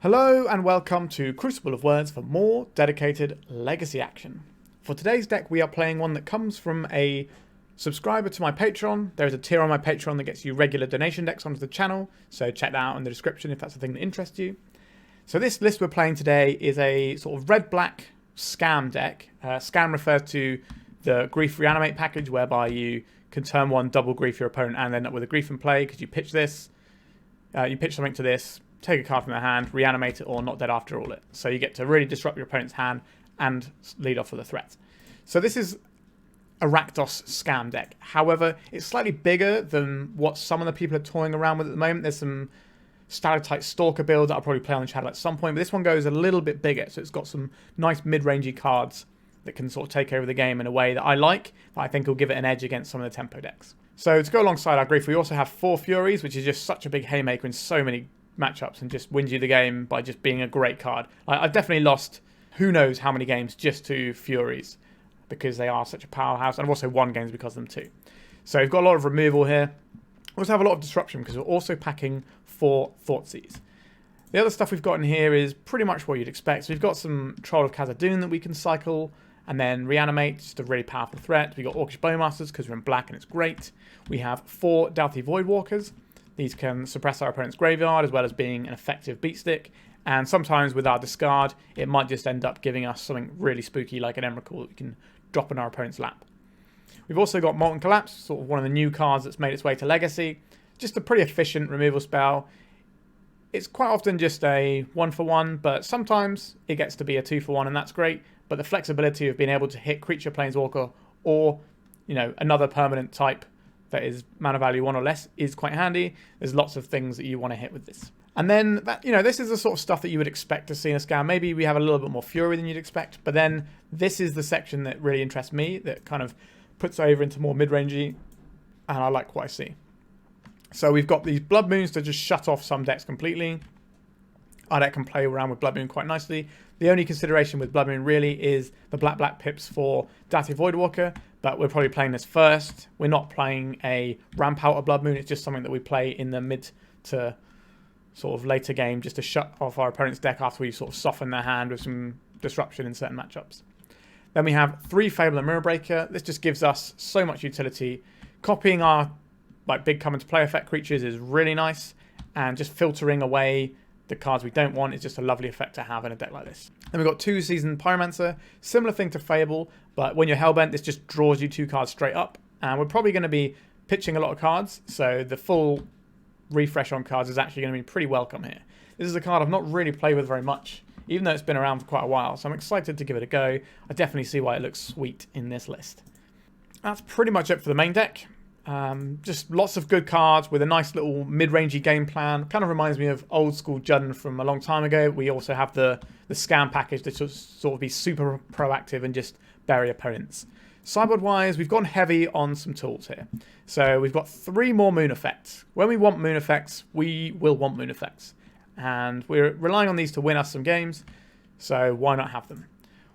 Hello and welcome to Crucible of Words for more dedicated legacy action. For today's deck we are playing one that comes from a subscriber to my Patreon. There is a tier on my Patreon that gets you regular donation decks onto the channel, so check that out in the description if that's the thing that interests you. So this list we're playing today is a sort of red-black scam deck. Scam refers to the Grief Reanimate package, whereby you can turn one, double grief your opponent and end up with a grief in play because you pitch this. You pitch something to this, take a card from their hand, reanimate it, or not dead after all it. So you get to really disrupt your opponent's hand and lead off with a threat. So this is a Rakdos scam deck. However, it's slightly bigger than what some of the people are toying around with at the moment. There's some Stalactite Stalker builds that I'll probably play on the channel at some point, but this one goes a little bit bigger. So it's got some nice mid-rangey cards that can sort of take over the game in a way that I like, that I think will give it an edge against some of the tempo decks. So to go alongside our grief, we also have 4 Furies, which is just such a big haymaker in so many matchups and just wins you the game by just being a great card. I've definitely lost who knows how many games just to Furies because they are such a powerhouse, and I've also won games because of them too. So we've got a lot of removal here. We also have a lot of disruption because we're also packing 4 Thoughtseize. The other stuff we've got in here is pretty much what you'd expect. So we've got some Troll of Khazad-dûm that we can cycle, and then Reanimate, just a really powerful threat. We've got Orcish Bowmasters because we're in black and it's great. We have 4 Dauthi Voidwalkers. These can suppress our opponent's graveyard as well as being an effective beat stick. And sometimes with our discard, it might just end up giving us something really spooky like an Emrakul that we can drop in our opponent's lap. We've also got Molten Collapse, sort of one of the new cards that's made its way to Legacy. Just a pretty efficient removal spell. It's quite often just a 1-for-1, but sometimes it gets to be a 2-for-1, and that's great. But the flexibility of being able to hit creature, planeswalker, or another permanent type that is mana value 1 or less is quite handy. There's lots of things that you want to hit with this. And then, this is the sort of stuff that you would expect to see in a scam. Maybe we have a little bit more fury than you'd expect, but then this is the section that really interests me, that kind of puts over into more mid-rangey, and I like what I see. So we've got these Blood Moons to just shut off some decks completely. Our deck can play around with Blood Moon quite nicely. The only consideration with Blood Moon really is the black pips for Dauthi Voidwalker, but we're probably playing this first. We're not playing a ramp out of Blood Moon. It's just something that we play in the mid to sort of later game just to shut off our opponent's deck after we sort of soften their hand with some disruption in certain matchups. Then we have 3 Fable and Mirror Breaker. This just gives us so much utility. Copying our big come into play effect creatures is really nice, and just filtering away the cards we don't want is just a lovely effect to have in a deck like this. Then we've got 2 Seasoned Pyromancer, similar thing to Fable, but when you're Hellbent, this just draws you 2 cards straight up, and we're probably going to be pitching a lot of cards, so the full refresh on cards is actually going to be pretty welcome here. This is a card I've not really played with very much, even though it's been around for quite a while, so I'm excited to give it a go. I definitely see why it looks sweet in this list. That's pretty much it for the main deck. Just lots of good cards with a nice little mid-rangey game plan. Kind of reminds me of old school Jund from a long time ago. We also have the scam package that should sort of be super proactive and just bury opponents. Sideboard wise, we've gone heavy on some tools here. So we've got 3 more moon effects. When we want moon effects, we will want moon effects. And we're relying on these to win us some games, so why not have them?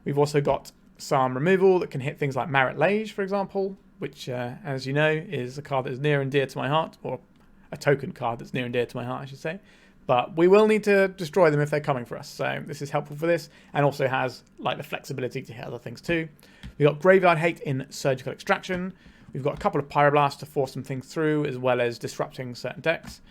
We've also got some removal that can hit things like Marit Lage, for example, which, as you know, is a card that is near and dear to my heart, or a token card that's near and dear to my heart, I should say. But we will need to destroy them if they're coming for us, so this is helpful for this, and also has the flexibility to hit other things too. We've got Graveyard Hate in Surgical Extraction. We've got a couple of Pyroblast to force some things through, as well as disrupting certain decks.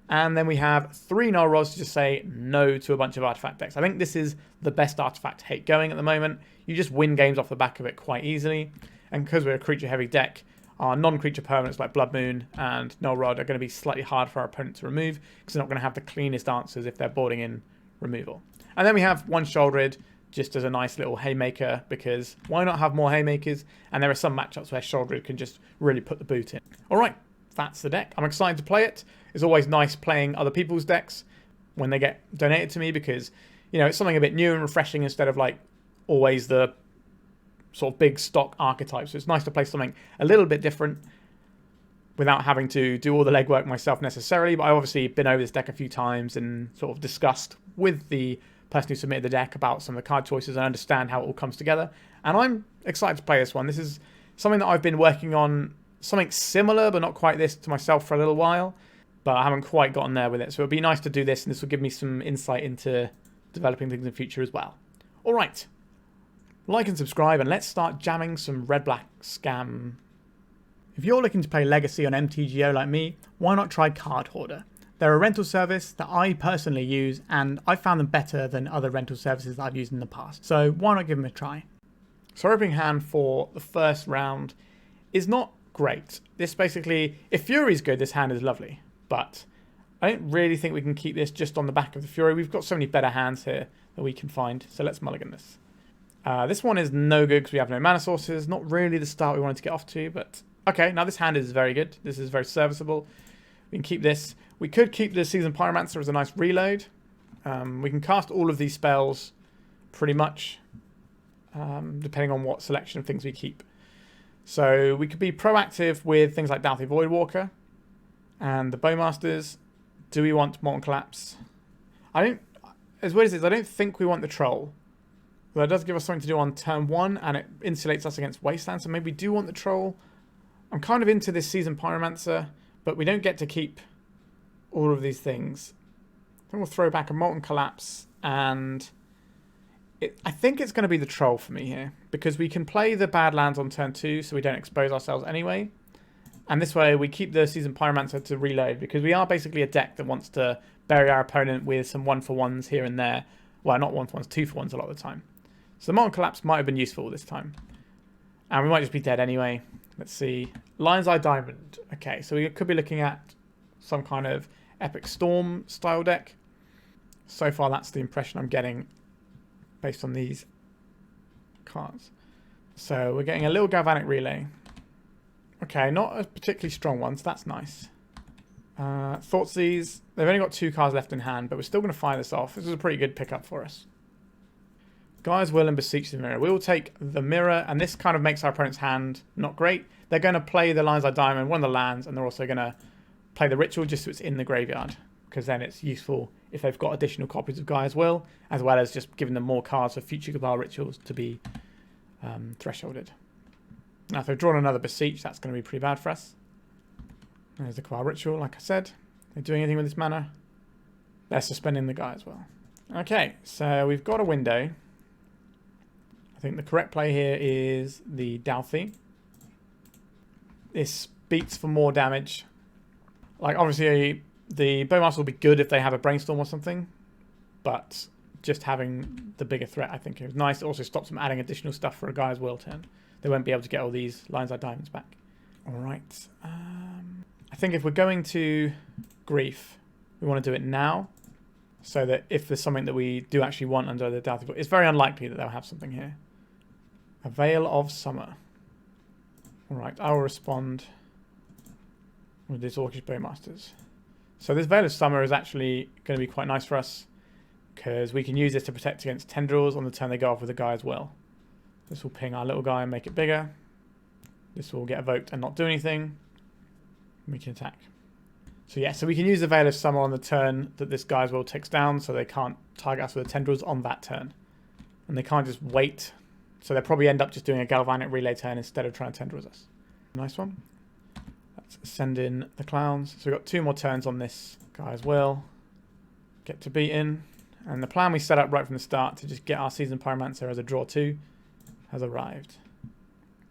And then we have 3 Null Rods to just say no to a bunch of artifact decks. I think this is the best artifact hate going at the moment. You just win games off the back of it quite easily. And because we're a creature-heavy deck, our non-creature permanents like Blood Moon and Null Rod are going to be slightly hard for our opponent to remove, because they're not going to have the cleanest answers if they're boarding in removal. And then we have 1 Sheoldred just as a nice little haymaker, because why not have more haymakers? And there are some matchups where Sheoldred can just really put the boot in. Alright, that's the deck. I'm excited to play it. It's always nice playing other people's decks when they get donated to me, because it's something a bit new and refreshing instead of always the sort of big stock archetypes. So it's nice to play something a little bit different without having to do all the legwork myself necessarily. But I've obviously been over this deck a few times and sort of discussed with the person who submitted the deck about some of the card choices and understand how it all comes together. And I'm excited to play this one. This is something that I've been working on, something similar but not quite this, to myself for a little while. but I haven't quite gotten there with it. So it'll be nice to do this, and this will give me some insight into developing things in the future as well. All right. Like and subscribe, and let's start jamming some red-black scam. If you're looking to play Legacy on MTGO like me, why not try Card Hoarder? They're a rental service that I personally use, and I found them better than other rental services that I've used in the past. So why not give them a try? So our opening hand for the first round is not great. This basically, if Fury's good, this hand is lovely. But I don't really think we can keep this just on the back of the Fury. We've got so many better hands here that we can find. So let's mulligan this. This one is no good because we have no mana sources. Not really the start we wanted to get off to, but okay, now this hand is very good. This is very serviceable. We can keep this. We could keep the Seasoned Pyromancer as a nice reload. We can cast all of these spells pretty much, depending on what selection of things we keep. So we could be proactive with things like Dauthi Voidwalker and the Bowmasters. Do we want Molten Collapse? As weird as it is, I don't think we want the Troll. But it does give us something to do on turn 1, and it insulates us against Wasteland, so maybe we do want the Troll. I'm kind of into this Seasoned Pyromancer, but we don't get to keep all of these things. Then we'll throw back a Molten Collapse, and I think it's going to be the Troll for me here, because we can play the Badlands on turn 2, so we don't expose ourselves anyway. And this way we keep the Seasoned Pyromancer to reload, because we are basically a deck that wants to bury our opponent with some 1-for-1s here and there. Well, not 1-for-1s, 2-for-1s a lot of the time. So the Molten Collapse might have been useful this time. And we might just be dead anyway. Let's see. Lion's Eye Diamond. Okay, so we could be looking at some kind of Epic Storm style deck. So far, that's the impression I'm getting based on these cards. So we're getting a little Galvanic Relay. Okay, not a particularly strong one, so that's nice. Thoughtseize. They've only got 2 cards left in hand, but we're still going to fire this off. This is a pretty good pickup for us. Guy's Will and Beseech the Mirror. We will take the Mirror, and this kind of makes our opponent's hand not great. They're going to play the Lion's Eye Diamond, one of the lands, and they're also going to play the Ritual just so it's in the graveyard, because then it's useful if they've got additional copies of Guy's Will, as well as just giving them more cards for future Cabal Rituals to be thresholded. Now, if they've drawn another Beseech, that's going to be pretty bad for us. There's the Cabal Ritual, like I said. They're doing anything with this mana. They're suspending the Guy as well. Okay, so we've got a window. I think the correct play here is the Dauthi. This beats for more damage. Like, obviously, the Bowmaster will be good if they have a Brainstorm or something, but just having the bigger threat, I think, is nice. It also stops them adding additional stuff for a Guy's Will turn. They won't be able to get all these Lion's Eye Diamonds back. All right. I think if we're going to Grief, we want to do it now, so that if there's something that we do actually want under the Dauthi, it's very unlikely that they'll have something here. A Veil of Summer. Alright, I will respond with this Orcish Bowmasters. So this Veil of Summer is actually going to be quite nice for us, because we can use this to protect against Tendrils on the turn they go off with a Guy as well. This will ping our little guy and make it bigger. This will get evoked and not do anything. We can attack. So yeah, so we can use the Veil of Summer on the turn that this Guy's Will takes down, so they can't target us with the Tendrils on that turn. And they can't just wait. So they'll probably end up just doing a Galvanic Relay turn instead of trying to Tendrils us. Nice one. Let's send in the Clowns. So we've got 2 more turns on this Guy's Will. Get to beaten. And the plan we set up right from the start to just get our Seasoned Pyromancer as a draw 2 has arrived.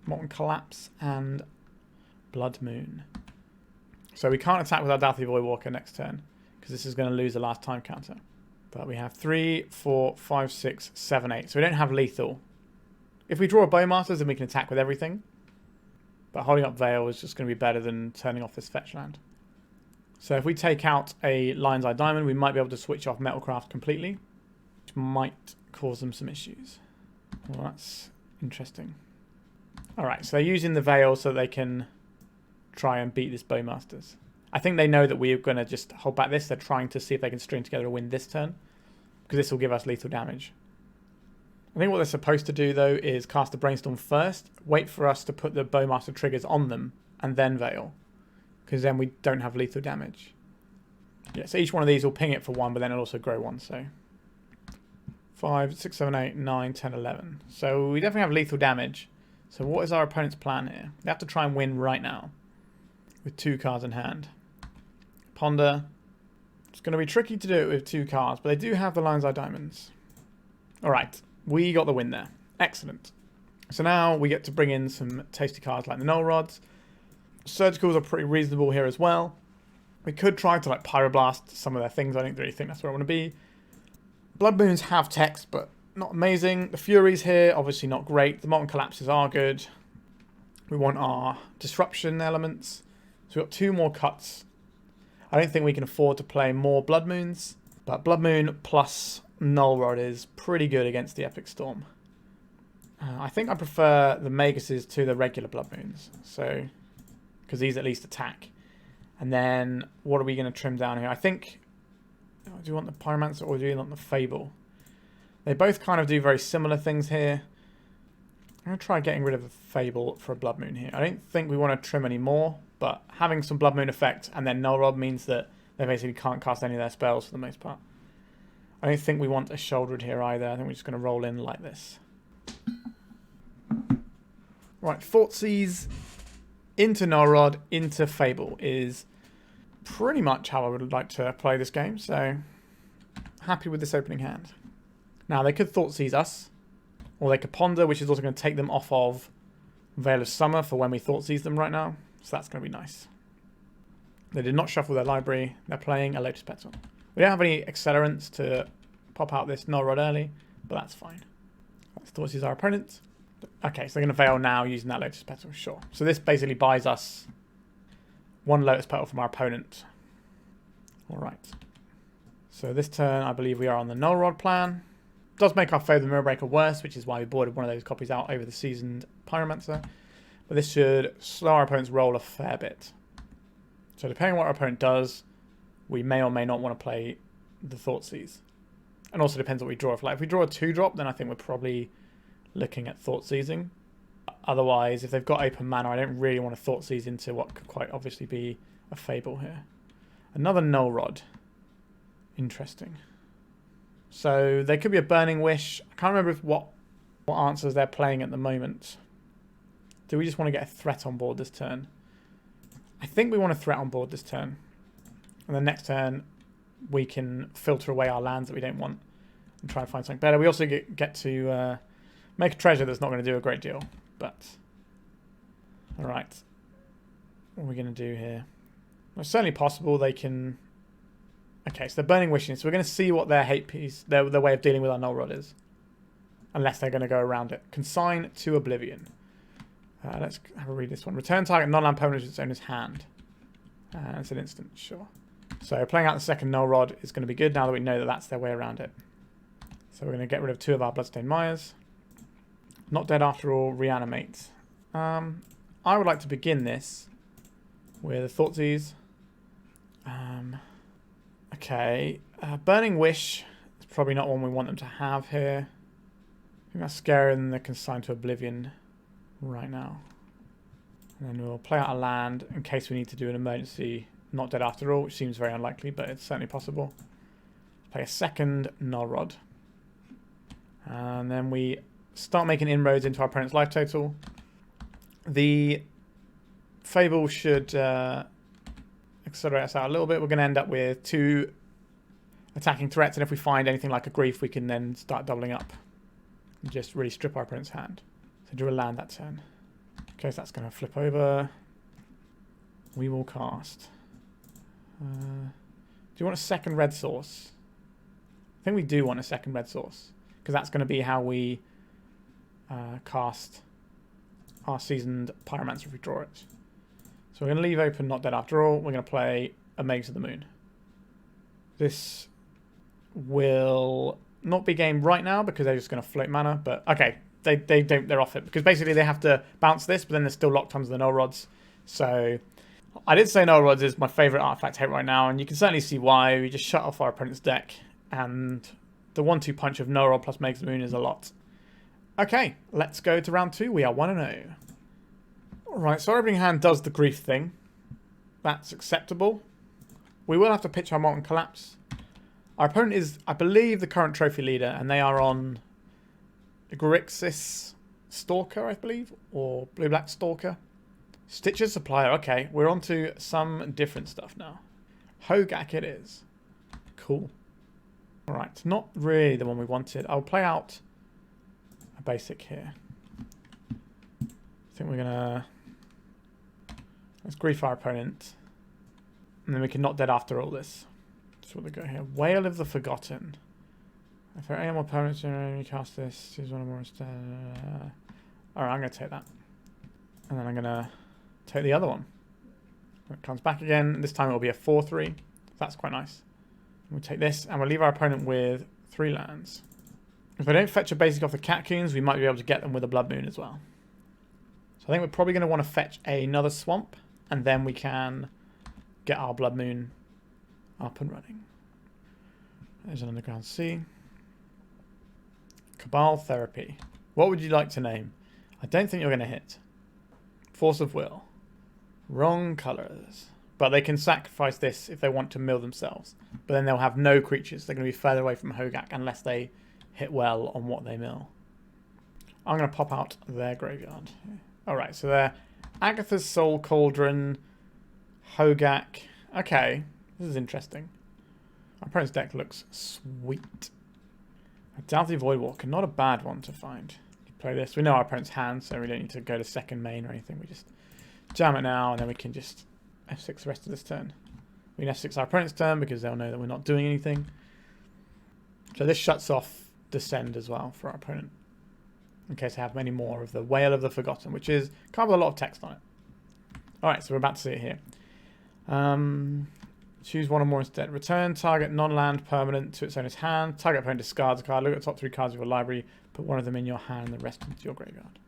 Molten Collapse and Blood Moon. So we can't attack with our Dauthi Voidwalker next turn, because this is going to lose the last time counter. But we have 3, 4, 5, 6, 7, 8. So we don't have lethal. If we draw a Bowmasters, then we can attack with everything. But holding up Veil is just going to be better than turning off this fetch land. So if we take out a Lion's Eye Diamond, we might be able to switch off Metalcraft completely, which might cause them some issues. Well, that's interesting. Alright, so they're using the Veil so they can try and beat this Bowmasters. I think they know that we're going to just hold back this. They're trying to see if they can string together a win this turn, because this will give us lethal damage. I think what they're supposed to do, though, is cast the Brainstorm first, wait for us to put the Bowmaster triggers on them, and then Veil, because then we don't have lethal damage. Yeah, so each one of these will ping it for 1, but then it'll also grow 1, so 5, 6, 7, 8, 9, 10, 11. So we definitely have lethal damage. So what is our opponent's plan here? They have to try and win right now with 2 cards in hand. Ponder. It's going to be tricky to do it with 2 cards, but they do have the Lion's Eye Diamonds. Alright, we got the win there. Excellent. So now we get to bring in some tasty cards like the Null Rods. Surgicals are pretty reasonable here as well. We could try to like Pyroblast some of their things. I don't really think that's where I want to be. Blood Moons have text, but not amazing. The Furies here, obviously not great. The Molten Collapses are good. We want our Disruption elements. So we've got 2 more cuts. I don't think we can afford to play more Blood Moons, but Blood Moon plus Null Rod is pretty good against the Epic Storm. I think I prefer the Maguses to the regular Blood Moons, so because these at least attack. And then what are we going to trim down here? I think, do you want the Pyromancer or do you want the Fable? They both kind of do very similar things here. I'm going to try getting rid of the Fable for a Blood Moon here. I don't think we want to trim any more, but having some Blood Moon effect and then Null Rod means that they basically can't cast any of their spells for the most part. I don't think we want a Sheoldred here either. I think we're just going to roll in like this. Right, Thoughtseize into Null Rod, into Fable is pretty much how I would like to play this game, so happy with this opening hand. Now, they could Thoughtseize us, or they could Ponder, which is also going to take them off of Veil of Summer for when we Thoughtseize them right now, so that's going to be nice. They did not shuffle their library. They're playing a Lotus Petal. We don't have any accelerants to pop out this Null Rod early, but that's fine. Let's Thoughtseize our opponent. Okay, so they're going to Veil now using that Lotus Petal, sure. So this basically buys us 1 Lotus Petal from our opponent. Alright. So this turn, I believe we are on the Null Rod plan. Does make our Fable the Mirror Breaker worse, which is why we boarded one of those copies out over the Seasoned Pyromancer. But this should slow our opponent's roll a fair bit. So depending on what our opponent does, we may or may not want to play the Thoughtseize. And also depends what we draw. If we draw a 2-drop, then I think we're probably looking at Thoughtseizing. Otherwise, if they've got open mana, I don't really want to Thoughtseize into what could quite obviously be a Fable here. Another Null Rod. Interesting. So there could be a Burning Wish. I can't remember what answers they're playing at the moment. Do we just want to get a threat on board this turn? I think we want a threat on board this turn. And the next turn, we can filter away our lands that we don't want and try and find something better. We also get to make a treasure that's not going to do a great deal. But, alright. What are we going to do here? Well, it's certainly possible they can... Okay, so they're Burning Wishing, so we're going to see what their hate piece, their way of dealing with our Null Rod is. Unless they're going to go around it. Consign to Oblivion. Let's have a read this one. Return target non-land permanent to its owner's hand. It's an instant, sure. So playing out the second Null Rod is going to be good now that we know that that's their way around it. So we're going to get rid of 2 of our Bloodstained Mires. Not dead after all, Reanimate. I would like to begin this with a Thoughtseize. Okay, Burning Wish is probably not one we want them to have here. I think that's scarier than the Consign to Oblivion right now. And then we'll play out a land in case we need to do an emergency Not Dead After All, which seems very unlikely, but it's certainly possible. Play a second Null Rod. And then we start making inroads into our opponent's life total. The Fable should accelerate us out a little bit. We're going to end up with 2 attacking threats, and if we find anything like a Grief, we can then start doubling up and just really strip our opponent's hand. So draw a land that turn. Okay, so that's going to flip over. We will cast. Do you want a second red source? I think we do want a second red source, because that's going to be how we cast our Seasoned Pyromancer if we draw it. So we're going to leave open Not Dead After All. We're going to play a Magus of the Moon. This will not be game right now because they're just going to float mana, but okay, they're off it because basically they have to bounce this, but then they're still locked onto the Null Rods. So I did say Null Rods is my favourite artifact hate right now, and you can certainly see why. We just shut off our opponent's deck, and the 1-2 punch of Null Rod plus Magus of the Moon is a lot. Okay, let's go to round 2. We are 1-0. Alright, so our opening hand does the Grief thing. That's acceptable. We will have to pitch our Molten Collapse. Our opponent is, I believe, the current trophy leader, and they are on Grixis Stalker, I believe, or Blue-Black Stalker. Stitcher Supplier, okay, we're on to some different stuff now. Hogak it is. Cool. Alright, not really the one we wanted. I'll play out a basic here. I think we're gonna... Let's grief our opponent. And then we can not dead after all this. That's what they go here. Wail of the Forgotten. If there are any more opponents, you cast this. Choose one or more instead. Alright, I'm going to take that. And then I'm going to take the other one. It comes back again. This time it'll be a 4-3. That's quite nice. We'll take this and we'll leave our opponent with 3 lands. If I don't fetch a basic off the Catacombs, we might be able to get them with a Blood Moon as well. So I think we're probably going to want to fetch another Swamp. And then we can get our Blood Moon up and running. There's an Underground Sea. Cabal Therapy. What would you like to name? I don't think you're going to hit. Force of Will. Wrong colours. But they can sacrifice this if they want to mill themselves. But then they'll have no creatures. They're going to be further away from Hogak unless they hit well on what they mill. I'm going to pop out their graveyard. Alright, so they're Agatha's Soul Cauldron, Hogak. Okay, this is interesting. Our opponent's deck looks sweet. A Dauthi Voidwalker, not a bad one to find. Play this. We know our opponent's hand, so we don't need to go to second main or anything. We just jam it now, and then we can just F6 the rest of this turn. We can F6 our opponent's turn because they'll know that we're not doing anything. So this shuts off Descend as well for our opponent. In case I have many more of the Wail of the Forgotten, which is kind of a lot of text on it. Alright, so we're about to see it here. Choose one or more instead. Return target non-land permanent to its owner's hand. Target opponent discards a card. Look at the top 3 cards of your library. Put one of them in your hand and the rest into your graveyard.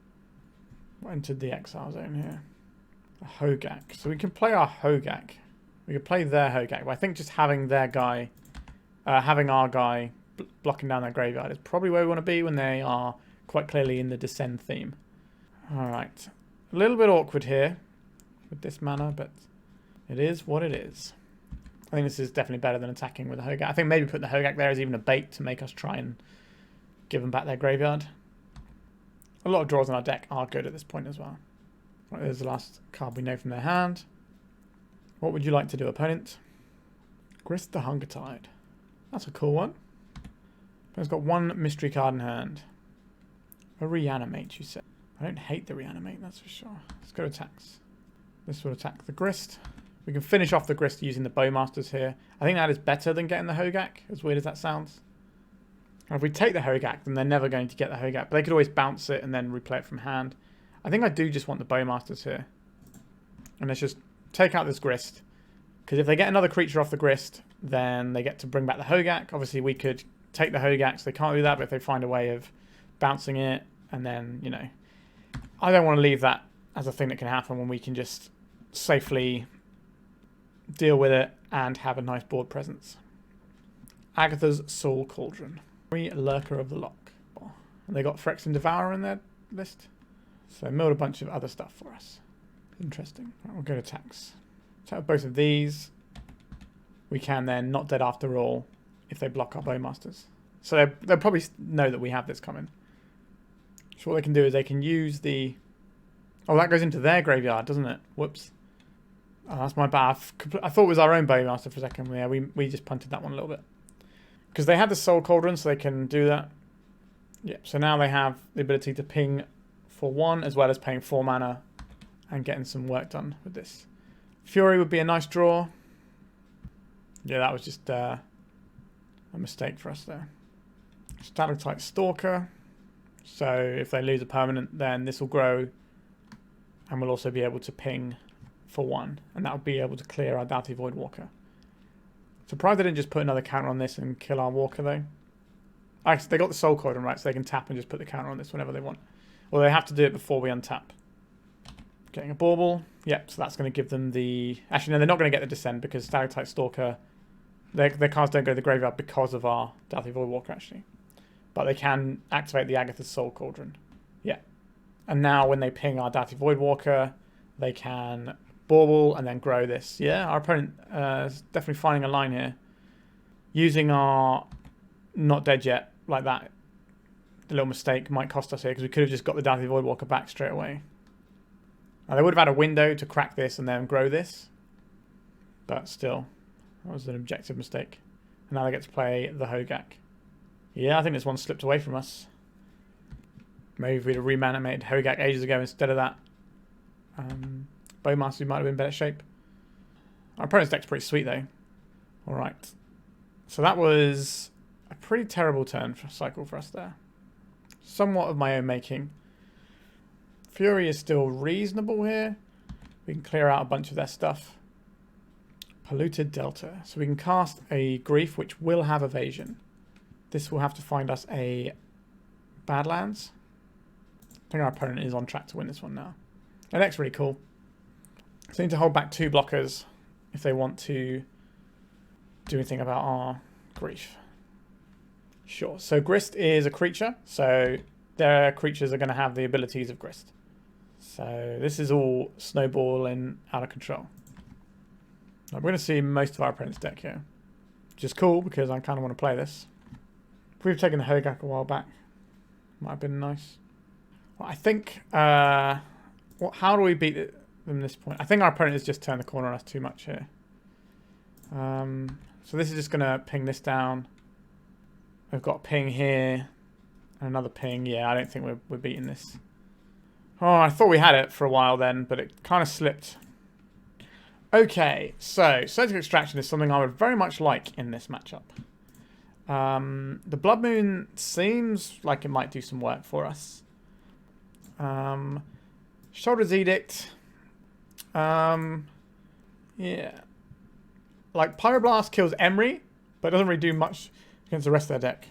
We entered the exile zone here. A Hogak. So we can play our Hogak. We could play their Hogak. But I think just having their guy, having our guy blocking down their graveyard is probably where we want to be when they are quite clearly in the Descend theme. Alright. A little bit awkward here with this mana, but it is what it is. I think this is definitely better than attacking with a Hogak. I think maybe putting the Hogak there is even a bait to make us try and give them back their graveyard. A lot of draws in our deck are good at this point as well. Right, there's the last card we know from their hand. What would you like to do, opponent? Grist the Hunger Tide. That's a cool one. Opponent's got 1 mystery card in hand. A Reanimate, you said. I don't hate the Reanimate, that's for sure. Let's go to attacks. This will attack the Grist. We can finish off the Grist using the Bowmasters here. I think that is better than getting the Hogak, as weird as that sounds. And if we take the Hogak, then they're never going to get the Hogak. But they could always bounce it and then replay it from hand. I think I do just want the Bowmasters here. And let's just take out this Grist. Because if they get another creature off the Grist, then they get to bring back the Hogak. Obviously, we could take the Hogak, so they can't do that. But if they find a way of bouncing it, and then, you know... I don't want to leave that as a thing that can happen when we can just safely deal with it and have a nice board presence. Agatha's Soul Cauldron. Lurker of the Loch. And they got Phyrexian Devourer in their list. So milled a bunch of other stuff for us. Interesting. Right, we'll go to attacks. Attack with both of these. We can then not dead after all if they block our Bowmasters. So they'll probably know that we have this coming. So what they can do is they can use the... Oh, that goes into their graveyard, doesn't it? Whoops. Oh, that's my bad. I thought it was our own Bowmaster for a second. Yeah, we just punted that one a little bit. Because they had the Soul Cauldron, so they can do that. Yep, so now they have the ability to ping for 1, as well as paying 4 mana and getting some work done with this. Fury would be a nice draw. Yeah, that was just a mistake for us there. Stalactite Stalker. So if they lose a permanent, then this will grow. And we'll also be able to ping for 1. And that will be able to clear our Dauthi Voidwalker. Surprised they didn't just put another counter on this and kill our Walker, though. Actually, they got the Soul Cauldron, right? So they can tap and just put the counter on this whenever they want. Or they have to do it before we untap. Getting a Bauble. Yep, so that's going to give them the... Actually, no, they're not going to get the Descent because Stalactite Stalker... Their cards don't go to the graveyard because of our Dauthi Voidwalker, actually. But they can activate the Agatha's Soul Cauldron. Yeah. And now when they ping our Dauthi Voidwalker, they can Bauble and then grow this. Yeah, our opponent is definitely finding a line here. Using our not dead yet, like that. The little mistake might cost us here because we could have just got the Dauthi Voidwalker back straight away. Now they would have had a window to crack this and then grow this. But still, That was an objective mistake. And now they get to play the Hogak. Yeah, I think this one slipped away from us. Maybe if we'd have reanimated Hogak ages ago instead of that Bowmaster, we might have been in better shape. Our opponent's deck's pretty sweet though. Alright. So that was a pretty terrible turn for cycle for us there. Somewhat of my own making. Fury is still reasonable here. We can clear out a bunch of their stuff. Polluted Delta. So we can cast a Grief which will have evasion. This will have to find us a Badlands. I think our opponent is on track to win this one now. And that's really cool. So they need to hold back 2 blockers if they want to do anything about our Grief. Sure. So Grist is a creature. So their creatures are going to have the abilities of Grist. So this is all snowballing out of control. We're going to see most of our opponent's deck here. Which is cool because I kind of want to play this. If we've taken the Hogak a while back, might have been nice. Well, I think... how do we beat them at this point? I think our opponent has just turned the corner on us too much here. So this is just going to ping this down. We've got a ping here. And another ping. Yeah, I don't think we're beating this. Oh, I thought we had it for a while then, but it kind of slipped. Okay, so Surgical Extraction is something I would very much like in this matchup. The Blood Moon seems like it might do some work for us. Sheoldred's Edict. Yeah. Like, Pyroblast kills Emery, but doesn't really do much against the rest of their deck.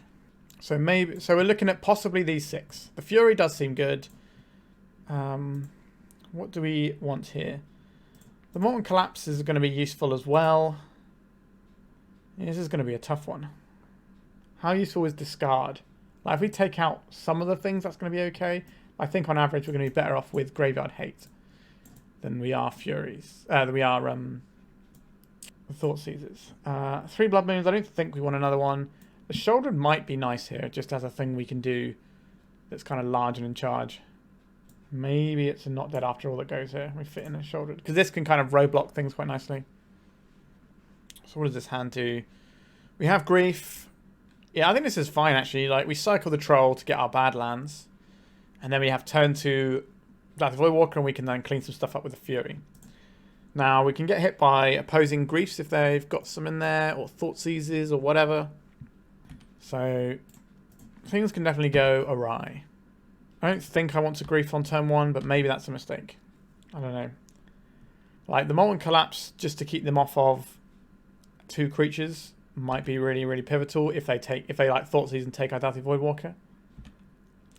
So we're looking at possibly these 6. The Fury does seem good. What do we want here? The Molten Collapse is going to be useful as well. Yeah, this is going to be a tough one. How useful is Discard? Like, if we take out some of the things, that's going to be okay. I think on average we're going to be better off with Graveyard Hate than we are Furies. Than we are Thoughtseizes. 3 Blood Moons. I don't think we want another one. The Sheoldred might be nice here, just as a thing we can do that's kind of large and in charge. Maybe it's a Not Dead After All that goes here. We fit in a Sheoldred. Because this can kind of roadblock things quite nicely. So what does this hand do? We have Grief. Yeah, I think this is fine actually. Like, we cycle the Troll to get our Badlands. And then we have turn 2 Dauthi Voidwalker, and we can then clean some stuff up with the Fury. Now, we can get hit by opposing Griefs if they've got some in there, or Thoughtseizes, or whatever. So, things can definitely go awry. I don't think I want to Grief on turn 1, but maybe that's a mistake. I don't know. Like, the Molten Collapse, just to keep them off of 2 creatures, might be really, really pivotal if they like Thoughtseize and take our Dauthi Voidwalker.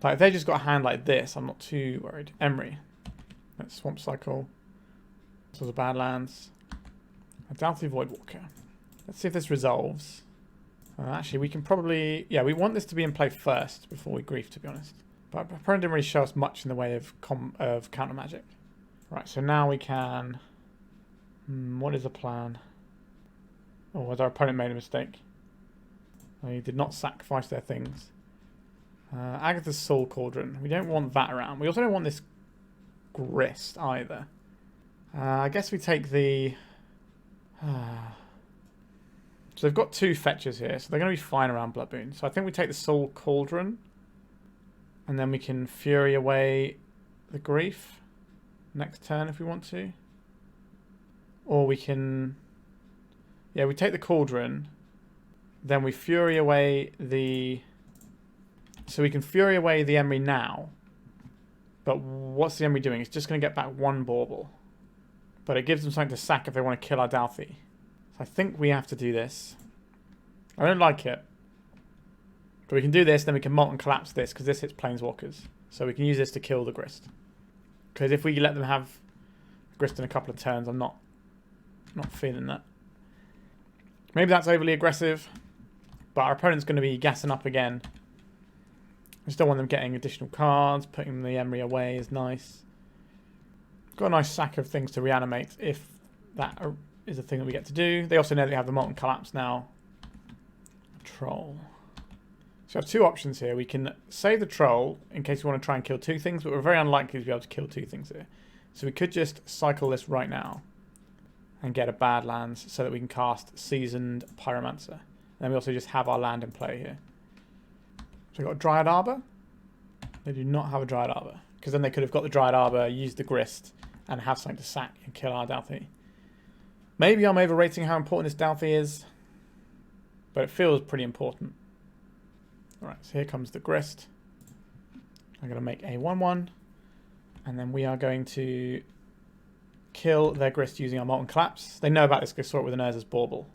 Like, if they just got a hand like this, I'm not too worried. Emery. Let's Swamp Cycle. This was a Badlands. A Dauthi Voidwalker. Let's see if this resolves. Actually, we can probably... Yeah, we want this to be in play first before we Grief, to be honest. But opponent didn't really show us much in the way of counter magic. Right, so now we can... what is the plan? Oh, has our opponent made a mistake? Oh, he did not sacrifice their things. Agatha's Soul Cauldron. We don't want that around. We also don't want this Grist either. I guess we take the... So they've got 2 fetchers here, so they're going to be fine around Blood Moon. So I think we take the Soul Cauldron. And then we can Fury away the Grief next turn if we want to. Or we can... Yeah, we take the Cauldron. Then we Fury away the... So we can Fury away the Emery now. But what's the Emery doing? It's just going to get back 1 Bauble. But it gives them something to sack if they want to kill our Dauthi. So I think we have to do this. I don't like it. But we can do this, then we can Molten Collapse this, because this hits Planeswalkers. So we can use this to kill the Grist. Because if we let them have Grist in a couple of turns, I'm not feeling that. Maybe that's overly aggressive. But our opponent's going to be gassing up again. I just don't want them getting additional cards. Putting the Emery away is nice. Got a nice sack of things to reanimate if that is a thing that we get to do. They also know that we have the Molten Collapse now. Troll. So we have 2 options here. We can save the Troll in case we want to try and kill 2 things, but we're very unlikely to be able to kill 2 things here. So we could just cycle this right now. and get a Badlands so that we can cast Seasoned Pyromancer. And then we also just have our land in play here. So we've got a Dryad Arbor. They do not have a Dryad Arbor, because then they could have got the Dryad Arbor, use the Grist, and have something to sack and kill our Dauthi. Maybe I'm overrating how important this Dauthi is, but it feels pretty important. Alright, so here comes the Grist. I'm going to make a 1-1, and then we are going to kill their Grist using our Molten Collapse. They know about this, go saw it with an Urza's Bauble.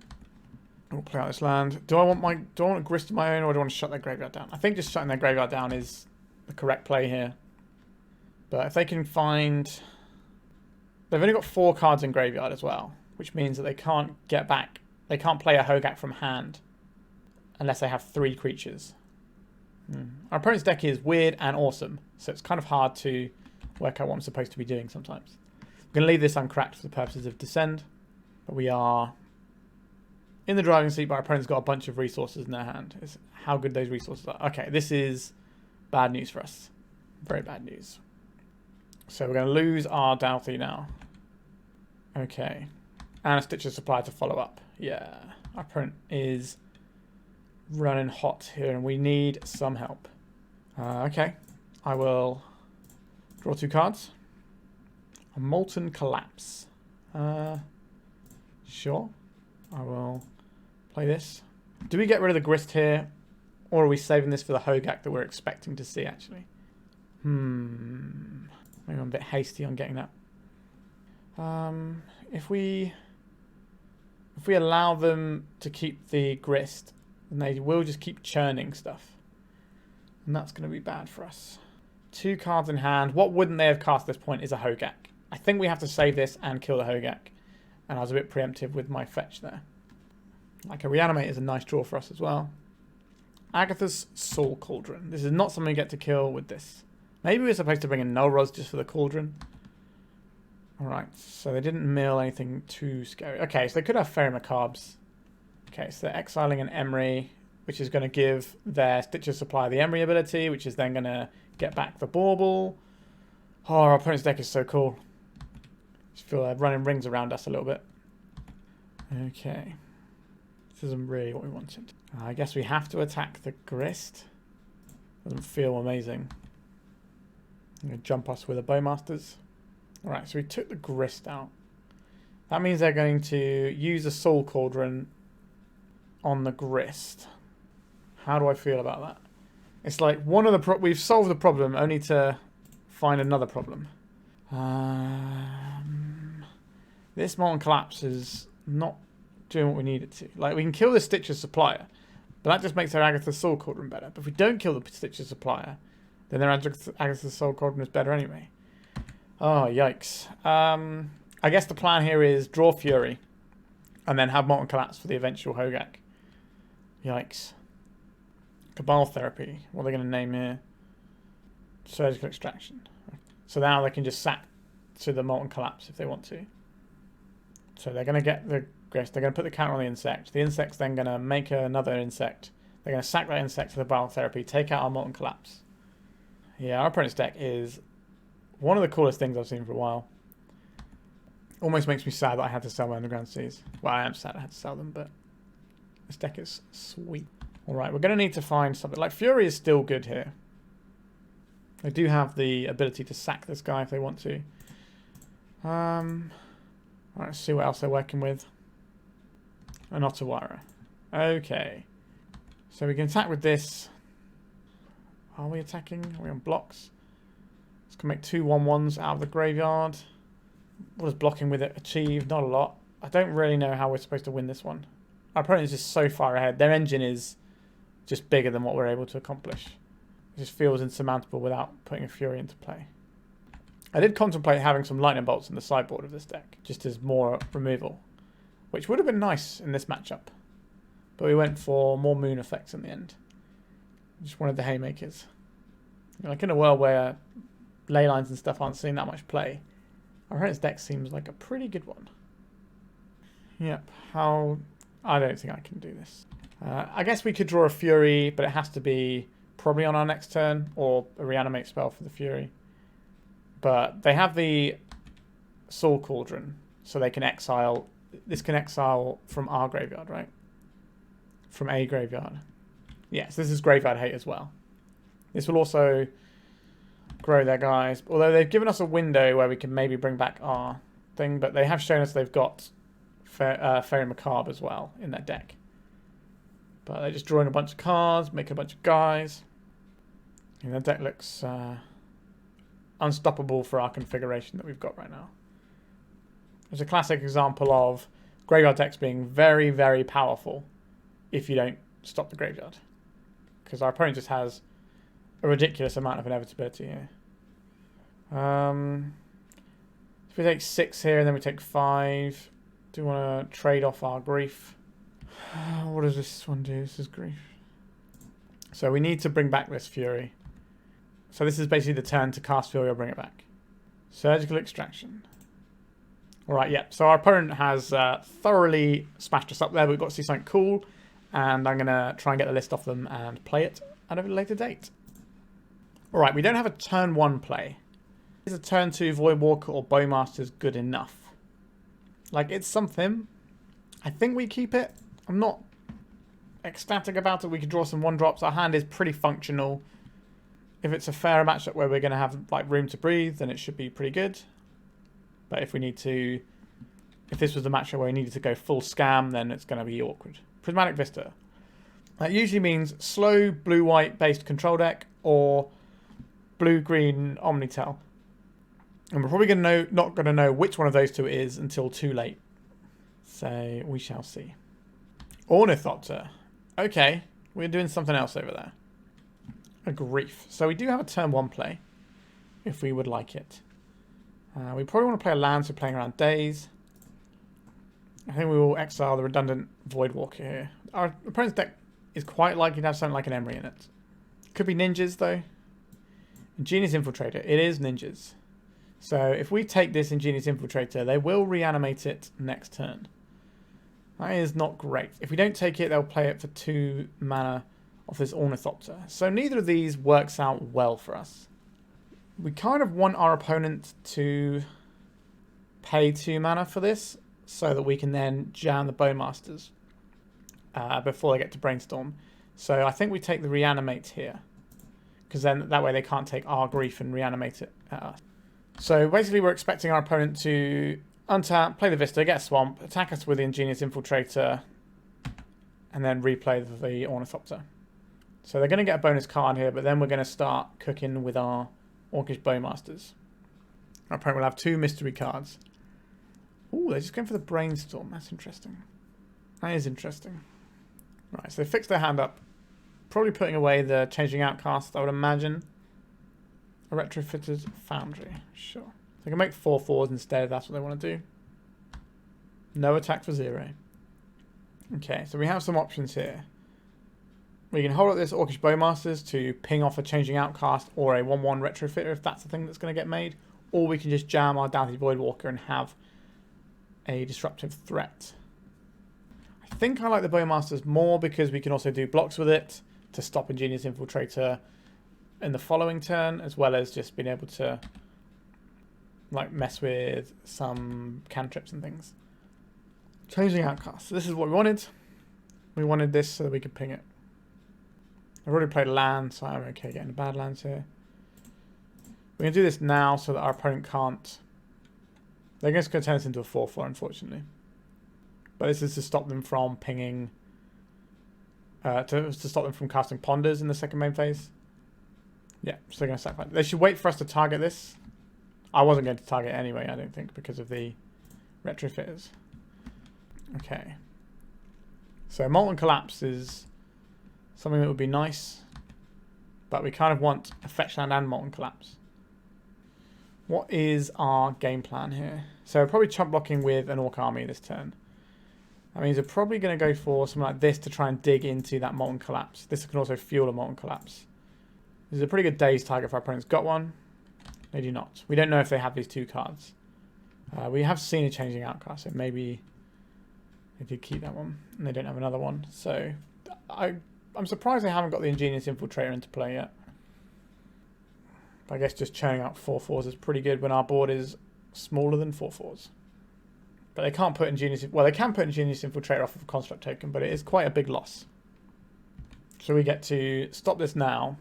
We'll play out this land. Do I want a Grist of my own, or do I want to shut their graveyard down? I think just shutting their graveyard down is the correct play here. But if they can find... They've only got 4 cards in graveyard as well, which means that they can't get back. They can't play a Hogak from hand unless they have 3 creatures. Our opponent's deck is weird and awesome, so it's kind of hard to work out what I'm supposed to be doing sometimes. I'm going to leave this uncracked for the purposes of Descend, but we are in the driving seat, but our opponent's got a bunch of resources in their hand. It's how good those resources are. Okay, this is bad news for us. Very bad news. So we're going to lose our Dauthi now. Okay. And a Stitcher's Supply to follow up. Yeah. Our opponent is running hot here, and we need some help. Okay. I will draw 2 cards. A Molten Collapse. Sure. I will play this. Do we get rid of the Grist here? Or are we saving this for the Hogak that we're expecting to see, actually? Maybe I'm a bit hasty on getting that. If we allow them to keep the Grist, then they will just keep churning stuff. And that's going to be bad for us. 2 cards in hand. What wouldn't they have cast at this point is a Hogak. I think we have to save this and kill the Hogak. And I was a bit preemptive with my fetch there. Like a Reanimate is a nice draw for us as well. Agatha's Soul Cauldron. This is not something we get to kill with this. Maybe we're supposed to bring in Null Rods just for the Cauldron. Alright, so they didn't mill anything too scary. Okay, so they could have Fairy Macabres. Okay, so they're exiling an Emery, which is going to give their Stitcher's Supply the Emery ability, which is then going to get back the Bauble. Oh, our opponent's deck is so cool. Just feel they're running rings around us a little bit. Okay. This isn't really what we wanted. I guess we have to attack the Grist. Doesn't feel amazing. I'm going to jump us with a Bowmasters. Alright, so we took the Grist out. That means they're going to use a Soul Cauldron on the Grist. How do I feel about that? It's like one of the we've solved the problem only to find another problem. This Molten Collapse is not doing what we need it to. Like, we can kill the Stitcher's Supplier, but that just makes our Agatha's Soul Cauldron better. But if we don't kill the Stitcher's Supplier, then their Agatha's Soul Cauldron is better anyway. Oh, yikes. I guess the plan here is draw Fury and then have Molten Collapse for the eventual Hogak. Yikes. Cabal Therapy. What are they going to name here? Surgical Extraction. So now they can just sack to the Molten Collapse if they want to. So they're going to get the Grist. They're going to put the counter on the insect. The insect's then going to make another insect. They're going to sack that insect to the Cabal Therapy, take out our Molten Collapse. Yeah, our opponent's deck is one of the coolest things I've seen for a while. Almost makes me sad that I had to sell my Underground Seas. Well, I am sad I had to sell them, but this deck is sweet. Alright, we're going to need to find something. Like, Fury is still good here. They do have the ability to sack this guy if they want to. Alright, let's see what else they're working with. An Ottawara. Okay. So we can attack with this. Are we attacking? Are we on blocks? Let's go make 2 1/1s out of the graveyard. What does blocking with it achieve? Not a lot. I don't really know how we're supposed to win this one. Our opponent is just so far ahead. Their engine is just bigger than what we're able to accomplish. It just feels insurmountable without putting a Fury into play. I did contemplate having some Lightning Bolts in the sideboard of this deck, just as more removal, which would have been nice in this matchup. But we went for more Moon effects in the end. Just wanted the Haymakers. Like, in a world where ley lines and stuff aren't seeing that much play, our opponent's deck seems like a pretty good one. Yep, I don't think I can do this. I guess we could draw a Fury, but it has to be probably on our next turn, or a Reanimate spell for the Fury. But they have the Soul Cauldron, So they can exile. This can exile from our graveyard, right? From a graveyard. Yes, this is graveyard hate as well. This will also grow their guys. Although they've given us a window where we can maybe bring back our thing, but they have shown us they've got Fairy Macabre as well in their deck. But they're just drawing a bunch of cards, making a bunch of guys. And their deck looks unstoppable for our configuration that we've got right now. It's a classic example of graveyard decks being very, very powerful if you don't stop the graveyard. Because our opponent just has a ridiculous amount of inevitability here. If we take 6 here and then we take 5, do we want to trade off our grief? What does this one do? This is grief. So we need to bring back this Fury. So this is basically the turn to cast Fury or bring it back. Surgical Extraction. Alright, yeah. So our opponent has thoroughly smashed us up there. We've got to see something cool. And I'm going to try and get the list off them and play it at a later date. Alright, we don't have a turn 1 play. Is a turn 2 Voidwalker or Bowmasters good enough? Like, it's something. I think we keep it. I'm not ecstatic about it. We can draw some 1-drops. Our hand is pretty functional. If it's a fair matchup where we're going to have like room to breathe, then it should be pretty good. But if we need to... If this was the matchup where we needed to go full scam, then it's going to be awkward. Prismatic Vista. That usually means slow blue-white based control deck or blue-green Omnitel. And we're probably not going to know which one of those two it is until too late. So we shall see. Ornithopter. Okay, we're doing something else over there. A grief. So we do have a turn 1 play, if we would like it. We probably want to play a land, so playing around days. I think we will exile the redundant Voidwalker here. Our opponent's deck is quite likely to have something like an Emery in it. Could be ninjas, though. Ingenious Infiltrator. It is ninjas. So if we take this Ingenious Infiltrator, they will reanimate it next turn. That is not great. If we don't take it, they'll play it for 2 mana off this Ornithopter. So neither of these works out well for us. We kind of want our opponent to pay 2 mana for this, so that we can then jam the Bowmasters before they get to Brainstorm. So I think we take the Reanimate here, because then that way they can't take our grief and reanimate it at us. So basically we're expecting our opponent to untap, play the Vista, get a Swamp, attack us with the Ingenious Infiltrator, and then replay the Ornithopter. So they're going to get a bonus card here, but then we're going to start cooking with our Orcish Bowmasters. Our opponent will have 2 mystery cards. Ooh, they're just going for the Brainstorm. That's interesting. That is interesting. Right, so they fixed their hand up. Probably putting away the Changing Outcast, I would imagine. A Retrofitted Foundry. Sure. They can make 4/4s instead if that's what they want to do. No attack for 0. Okay, so we have some options here. We can hold up this Orcish Bowmasters to ping off a Changing Outcast or a 1/1 Retrofitter if that's the thing that's going to get made. Or we can just jam our Dauthi Voidwalker and have a disruptive threat. I think I like the Bowmasters more because we can also do blocks with it to stop Ingenious Infiltrator in the following turn, as well as just being able to like mess with some cantrips and things. Changing Outcast. So this is what we wanted. We wanted this so that we could ping it. I've already played land, so I'm okay getting the Badlands here. We're going to do this now so that our opponent can't... They're just going to turn this into a 4/4, unfortunately. But this is to stop them from pinging... to stop them from casting Ponders in the second main phase. Yeah, so they're going to sacrifice. They should wait for us to target this. I wasn't going to target it anyway, I don't think, because of the Retrofitters. Okay. So Molten Collapse is something that would be nice. But we kind of want a Fetch Land and Molten Collapse. What is our game plan here? So we're probably chump blocking with an Orc Army this turn. That means we're probably going to go for something like this to try and dig into that Molten Collapse. This can also fuel a Molten Collapse. This is a pretty good daze target if our opponent's got one. They do not. We don't know if they have these 2 cards. We have seen a Changing Outcast, so maybe they did keep that one. And they don't have another one. So I'm surprised they haven't got the Ingenious Infiltrator into play yet. But I guess just churning out 4/4s is pretty good when our board is smaller than 4/4s. But they can't put Ingenious... Well, they can put Ingenious Infiltrator off of a Construct token, but it is quite a big loss. So we get to stop this now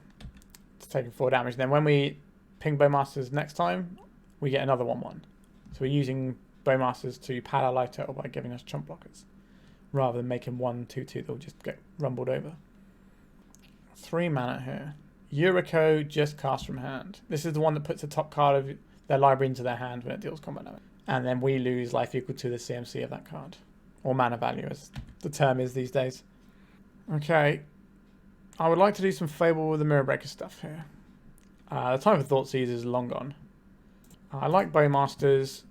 to take 4 damage. Then when we ping Bowmasters next time, we get another 1-1. So we're using Bowmasters to pad our life total by giving us chump blockers, rather than making 1/2/2 they'll just get rumbled over. 3 mana here. Yuriko just cast from hand. This is the one that puts the top card of their library into their hand when it deals combat damage. And then we lose life equal to the CMC of that card. Or mana value, as the term is these days. Okay. I would like to do some Fable with the Mirror Breaker stuff here. The time for Thoughtseize is long gone. I like Bowmasters.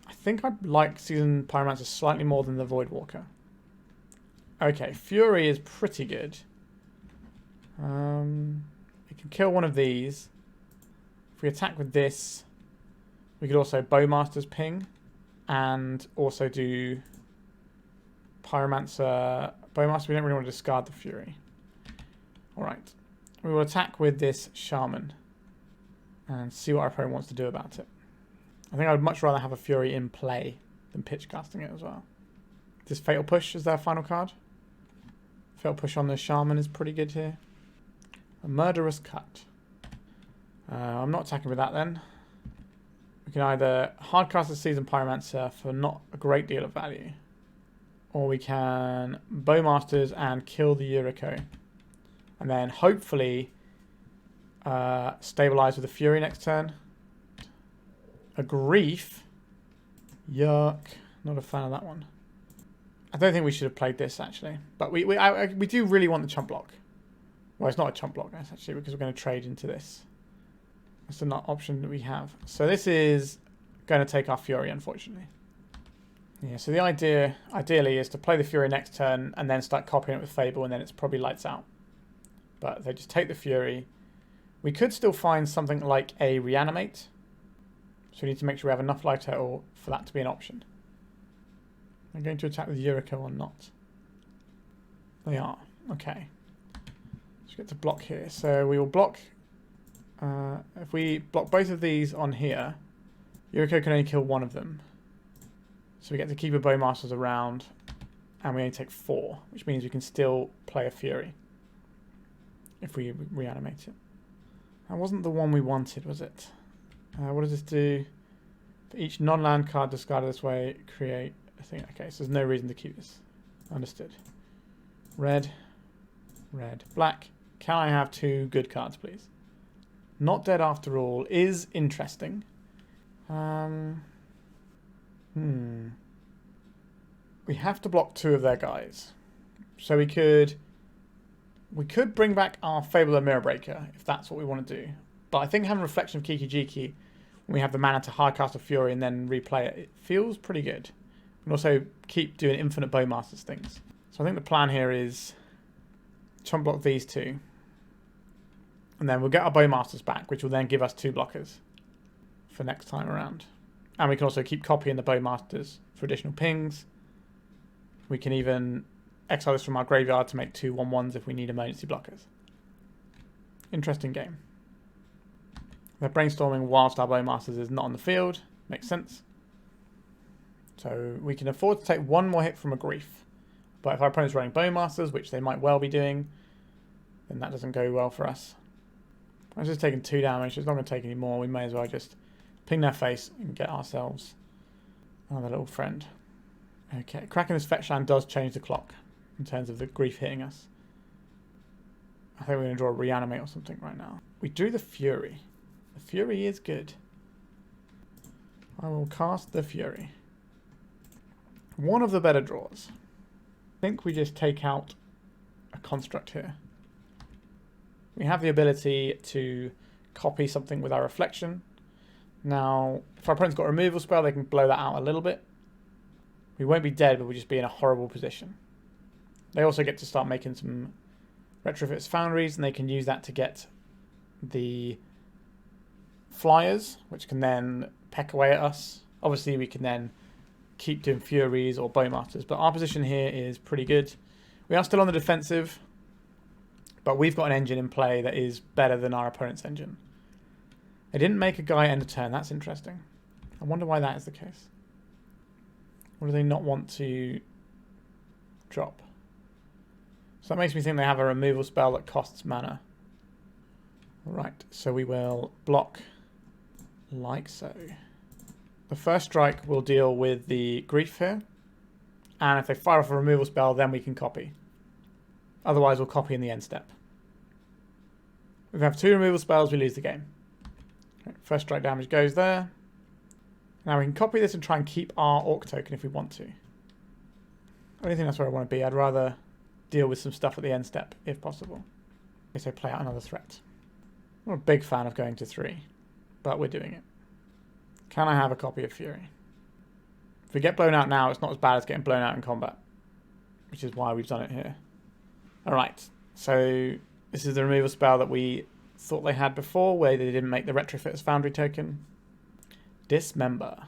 I think I like Seasoned Pyromancer slightly more than the Voidwalker. Okay, Fury is pretty good. We can kill one of these. If we attack with this, we could also Bowmasters ping and also do Pyromancer. Bowmaster, we don't really want to discard the Fury. Alright. We will attack with this Shaman and see what our opponent wants to do about it. I think I would much rather have a Fury in play than pitch casting it as well. This Fatal Push is their final card. Fatal Push on the Shaman is pretty good here. A Murderous Cut. I'm not attacking with that then. We can either hardcast the Seasoned Pyromancer for not a great deal of value, or we can Bowmasters and kill the Yuriko. And then hopefully stabilize with a Fury next turn. A Grief. Yuck. Not a fan of that one. I don't think we should have played this actually. But we do really want the chump block. Well, it's not a chump block actually because we're going to trade into this. That's an option that we have. So this is going to take our Fury, unfortunately. Yeah, so the idea, ideally, is to play the Fury next turn and then start copying it with Fable, and then it's probably lights out. But they just take the Fury. We could still find something like a Reanimate. So we need to make sure we have enough life total for that to be an option. They're going to attack with Yuriko or not. They are. Okay. Let's get to block here. So we will block... if we block both of these on here, Yuriko can only kill one of them. So we get to keep a Bowmasters around, and we only take 4, which means we can still play a Fury if we reanimate it. That wasn't the one we wanted, was it? What does this do? For each non-land card discarded this way, create a thing. Okay, so there's no reason to keep this. Understood. Red, red, black. Can I have 2 good cards, please? Not Dead After All is interesting. We have to block 2 of their guys. So we could bring back our Fable and Mirror Breaker, if that's what we want to do. But I think having Reflection of Kiki Jiki, when we have the mana to hardcast a Fury and then replay it, it feels pretty good. We can also keep doing infinite Bowmasters things. So I think the plan here is chump block these 2. And then we'll get our Bowmasters back, which will then give us 2 blockers for next time around. And we can also keep copying the Bowmasters for additional pings. We can even exile this from our graveyard to make 2 1/1s if we need emergency blockers. Interesting game. They're brainstorming whilst our Bowmasters is not on the field. Makes sense. So we can afford to take 1 more hit from a Grief. But if our opponent's running Bowmasters, which they might well be doing, then that doesn't go well for us. I'm just taking 2 damage. It's not going to take any more. We may as well just ping their face and get ourselves another little friend. Okay, cracking this fetch land does change the clock in terms of the Grief hitting us. I think we're going to draw a Reanimate or something right now. We drew the Fury. The Fury is good. I will cast the Fury. One of the better draws. I think we just take out a construct here. We have the ability to copy something with our Reflection. Now, if our opponent's got a removal spell, they can blow that out a little bit. We won't be dead, but we'll just be in a horrible position. They also get to start making some Retrofits Foundries, and they can use that to get the Flyers, which can then peck away at us. Obviously, we can then keep doing Furies or Bowmasters, but our position here is pretty good. We are still on the defensive, but we've got an engine in play that is better than our opponent's engine. They didn't make a guy end a turn. That's interesting. I wonder why that is the case. Or do they not want to drop? So that makes me think they have a removal spell that costs mana. Right, so we will block like so. The first strike will deal with the grief here. And if they fire off a removal spell, then we can copy. Otherwise, we'll copy in the end step. If we have 2 removal spells, we lose the game. Okay, first strike damage goes there. Now we can copy this and try and keep our Orc token if we want to. I don't think that's where I want to be. I'd rather deal with some stuff at the end step, if possible. Okay, so play out another threat. I'm not a big fan of going to 3, but we're doing it. Can I have a copy of Fury? If we get blown out now, it's not as bad as getting blown out in combat, which is why we've done it here. Alright, so this is the removal spell that we thought they had before, where they didn't make the Retrofitter's Foundry token. Dismember.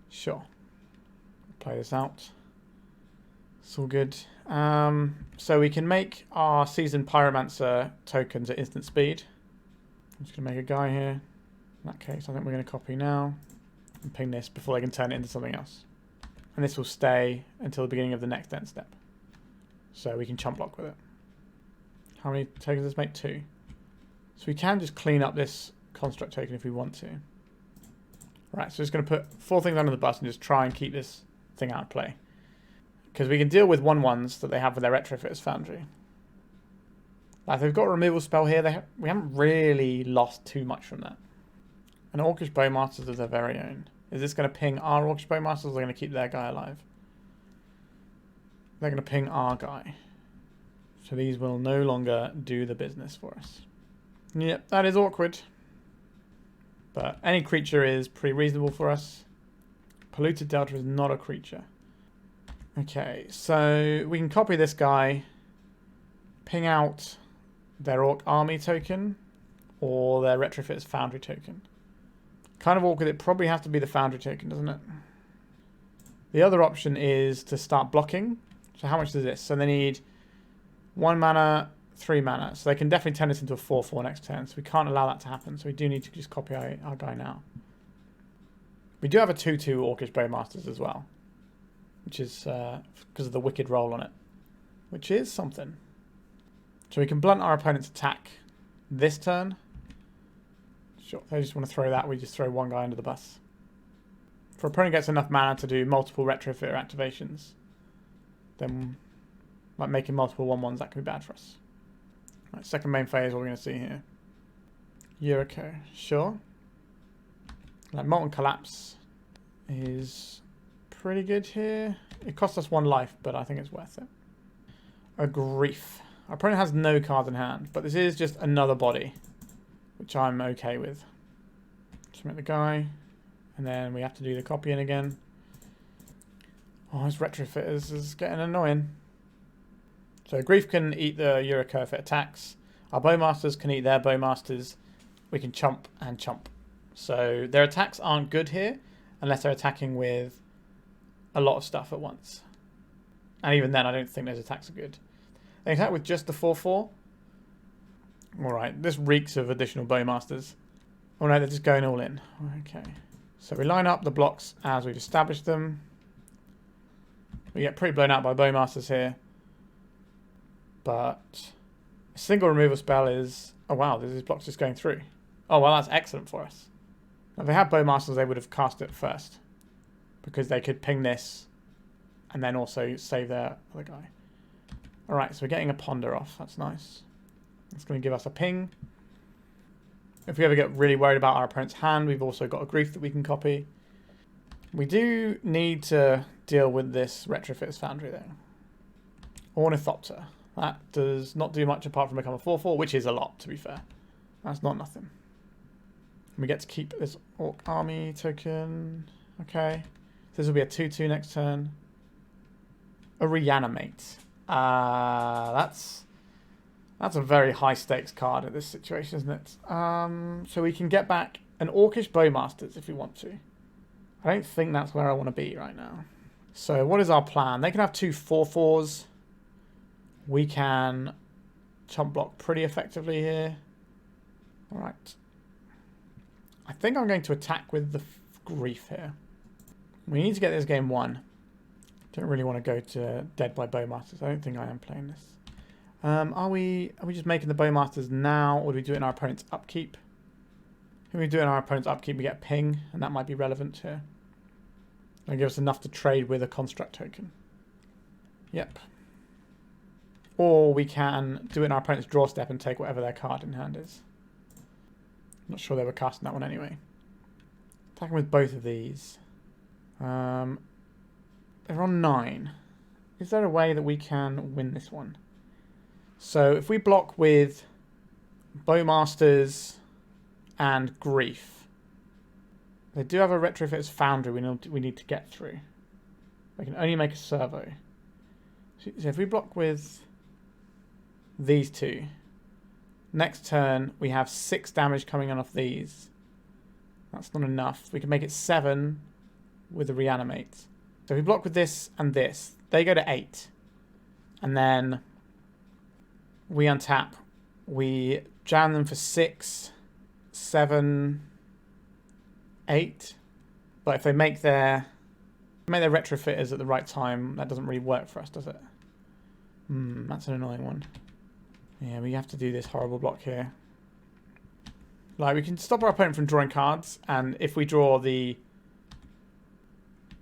Sure. Play this out. It's all good. So we can make our Seasoned Pyromancer tokens at instant speed. I'm just going to make a guy here. In that case, I think we're going to copy now. And ping this before they can turn it into something else. And this will stay until the beginning of the next end step. So we can chump block with it. How many tokens does this make? 2. So we can just clean up this construct token if we want to. Right, so just going to put 4 things under the bus and just try and keep this thing out of play. Because we can deal with 1/1s that they have with their Retrofitter's Foundry. Like, they've got a removal spell here. We haven't really lost too much from that. And Orcish Bowmasters of their very own. Is this going to ping our Orcish Bowmasters, or are they going to keep their guy alive? They're going to ping our guy. So these will no longer do the business for us. Yep, that is awkward. But any creature is pretty reasonable for us. Polluted Delta is not a creature. Okay, so we can copy this guy, ping out their Orc Army token, or their Retrofitter's Foundry token. Kind of awkward, it probably has to be the Foundry token, doesn't it? The other option is to start blocking. So how much is this? So they need 1 mana, 3 mana. So they can definitely turn this into a 4/4 next turn. So we can't allow that to happen. So we do need to just copy our guy now. We do have a 2/2 Orcish Bowmasters as well. Which is because of the wicked roll on it. Which is something. So we can blunt our opponent's attack this turn. Sure, if they just want to throw that, we just throw 1 guy under the bus. If our opponent gets enough mana to do multiple Retrofitter activations, then like making multiple 1/1s, that could be bad for us. Right, second main phase, what we're going to see here. Yuriko, sure. Like Molten Collapse is pretty good here. It costs us 1 life, but I think it's worth it. A Grief. Our opponent has no cards in hand, but this is just another body, which I'm okay with. Just make the guy, and then we have to do the copying again. Oh, his Retrofitters is getting annoying. So Grief can eat the Yuriko if it attacks. Our Bowmasters can eat their Bowmasters. We can chump and chump. So their attacks aren't good here, unless they're attacking with a lot of stuff at once. And even then, I don't think those attacks are good. They attack with just the 4/4. Alright, this reeks of additional Bowmasters. Oh no, they're just going all in. Okay. So we line up the blocks as we've established them. We get pretty blown out by Bowmasters here. But a single removal spell is... Oh wow, these blocks just going through. Oh well, that's excellent for us. If they had Bowmasters, they would have cast it first. Because they could ping this and then also save their other guy. Alright, so we're getting a Ponder off. That's nice. It's going to give us a ping. If we ever get really worried about our opponent's hand, we've also got a Grief that we can copy. We do need to deal with this Retrofitter's Foundry though. Ornithopter. That does not do much apart from become a 4/4, which is a lot, to be fair. That's not nothing. We get to keep this Orc Army token. Okay. This will be a 2/2 next turn. A Reanimate. That's a very high stakes card in this situation, isn't it? So we can get back an Orcish Bowmasters if we want to. I don't think that's where I want to be right now. So what is our plan? They can have 2 4/4s. We can chump block pretty effectively here. Alright. I think I'm going to attack with the Grief here. We need to get this game won. Don't really want to go to Dead by Bowmasters. I don't think I am playing this. Are we just making the Bowmasters now, or do we do it in our opponent's upkeep? If we do it in our opponent's upkeep, we get a ping, and that might be relevant here. That'll give us enough to trade with a construct token. Yep. Or we can do it in our opponent's draw step and take whatever their card in hand is. Not sure they were casting that one anyway. Attacking with both of these. They're on 9. Is there a way that we can win this one? So if we block with Bowmasters and Grief, they do have a Retrofit's Foundry we need to get through. They can only make a servo. So if we block with these two, next turn we have 6 damage coming on off these. That's not enough. We can make it 7 with a Reanimate. So if we block with this and this, they go to 8. And then we untap. We jam them for 6, 7, 8. But if they make their retrofitters at the right time, that doesn't really work for us, does it? That's an annoying one. Yeah, we have to do this horrible block here. Like, we can stop our opponent from drawing cards, and if we draw the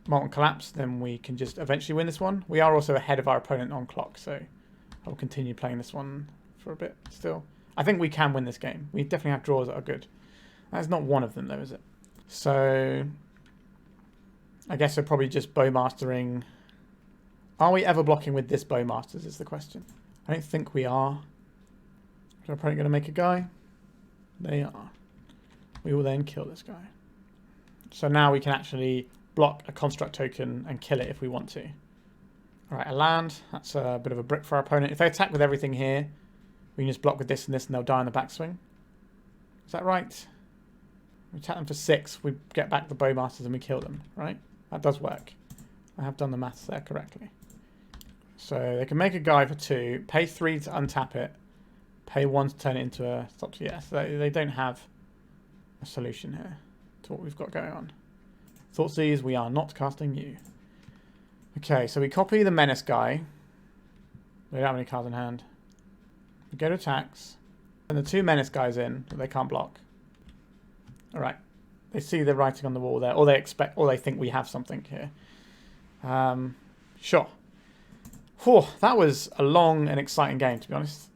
Molten Collapse, then we can just eventually win this one. We are also ahead of our opponent on clock, so I will continue playing this one for a bit still. I think we can win this game. We definitely have draws that are good. That's not one of them, though, is it? So I guess we're probably just Bowmastering. Are we ever blocking with this Bowmasters is the question. I don't think we are. Is our opponent going to make a guy? They are. We will then kill this guy. So now we can actually block a construct token and kill it if we want to. Alright, a land. That's a bit of a brick for our opponent. If they attack with everything here, we can just block with this and this and they'll die on the backswing. Is that right? We attack them for 6, we get back the Bowmasters and we kill them, right? That does work. I have done the maths there correctly. So they can make a guy for 2, pay 3 to untap it, pay 1 to turn it into a stop. Yes, they don't have a solution here to what we've got going on. Thoughtseize, we are not casting you. Okay, so we copy the Menace guy. We don't have any cards in hand. We go to attacks. And the 2 Menace guys in that they can't block. Alright. They see the writing on the wall there. Or they expect, or they think we have something here. Sure. Whew, that was a long and exciting game, to be honest.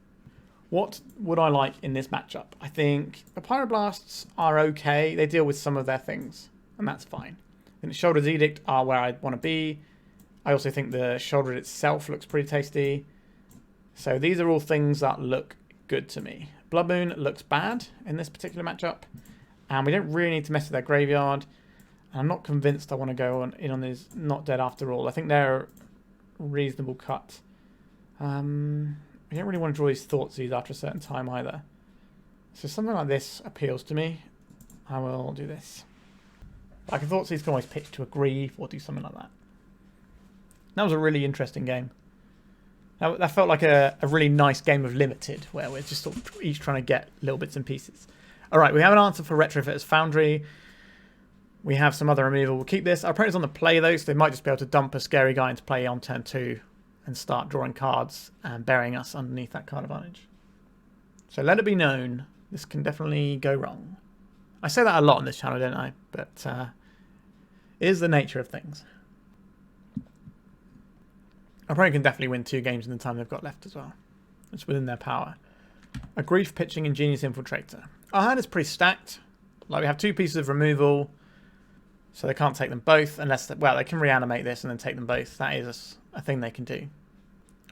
What would I like in this matchup? I think the Pyroblasts are okay. They deal with some of their things, and that's fine. I think the Sheoldred's Edict are where I'd want to be. I also think the Sheoldred itself looks pretty tasty. So these are all things that look good to me. Blood Moon looks bad in this particular matchup, and we don't really need to mess with their graveyard. And I'm not convinced I want to go in on this Not Dead after all. I think they're a reasonable cut. I don't really want to draw these Thoughtseize after a certain time either. So something like this appeals to me. I will do this. Like a Thoughtseize can always pitch to a Grief or do something like that. That was a really interesting game. That felt like a really nice game of Limited, where we're just sort of each trying to get little bits and pieces. Alright, we have an answer for Retrofit's Foundry. We have some other removal. We'll keep this. Our opponent's on the play, though, so they might just be able to dump a scary guy into play on turn 2 and start drawing cards and burying us underneath that card advantage. So let it be known, this can definitely go wrong. I say that a lot on this channel, don't I? But it is the nature of things. Our opponent can definitely win 2 games in the time they've got left as well. It's within their power. A Grief pitching Ingenious Infiltrator. Our hand is pretty stacked. Like, we have 2 pieces of removal, so they can't take them both unless, they can reanimate this and then take them both. That is a thing they can do.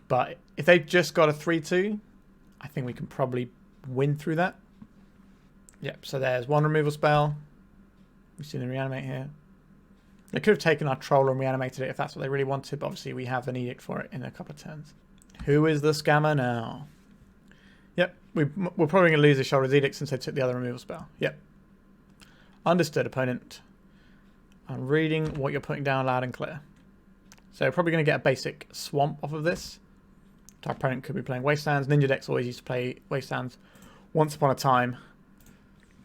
But if they've just got a 3-2, I think we can probably win through that. Yep, so there's 1 removal spell. We've seen them reanimate here. They could have taken our Troll and reanimated it if that's what they really wanted, but obviously we have an Edict for it in a couple of turns. Who is the scammer now? Yep, we're probably going to lose the Sheoldred's Edict since they took the other removal spell. Yep. Understood, opponent. I'm reading what you're putting down loud and clear. So we're probably going to get a basic Swamp off of this. Our opponent could be playing Wastelands. Ninja decks always used to play Wastelands once upon a time.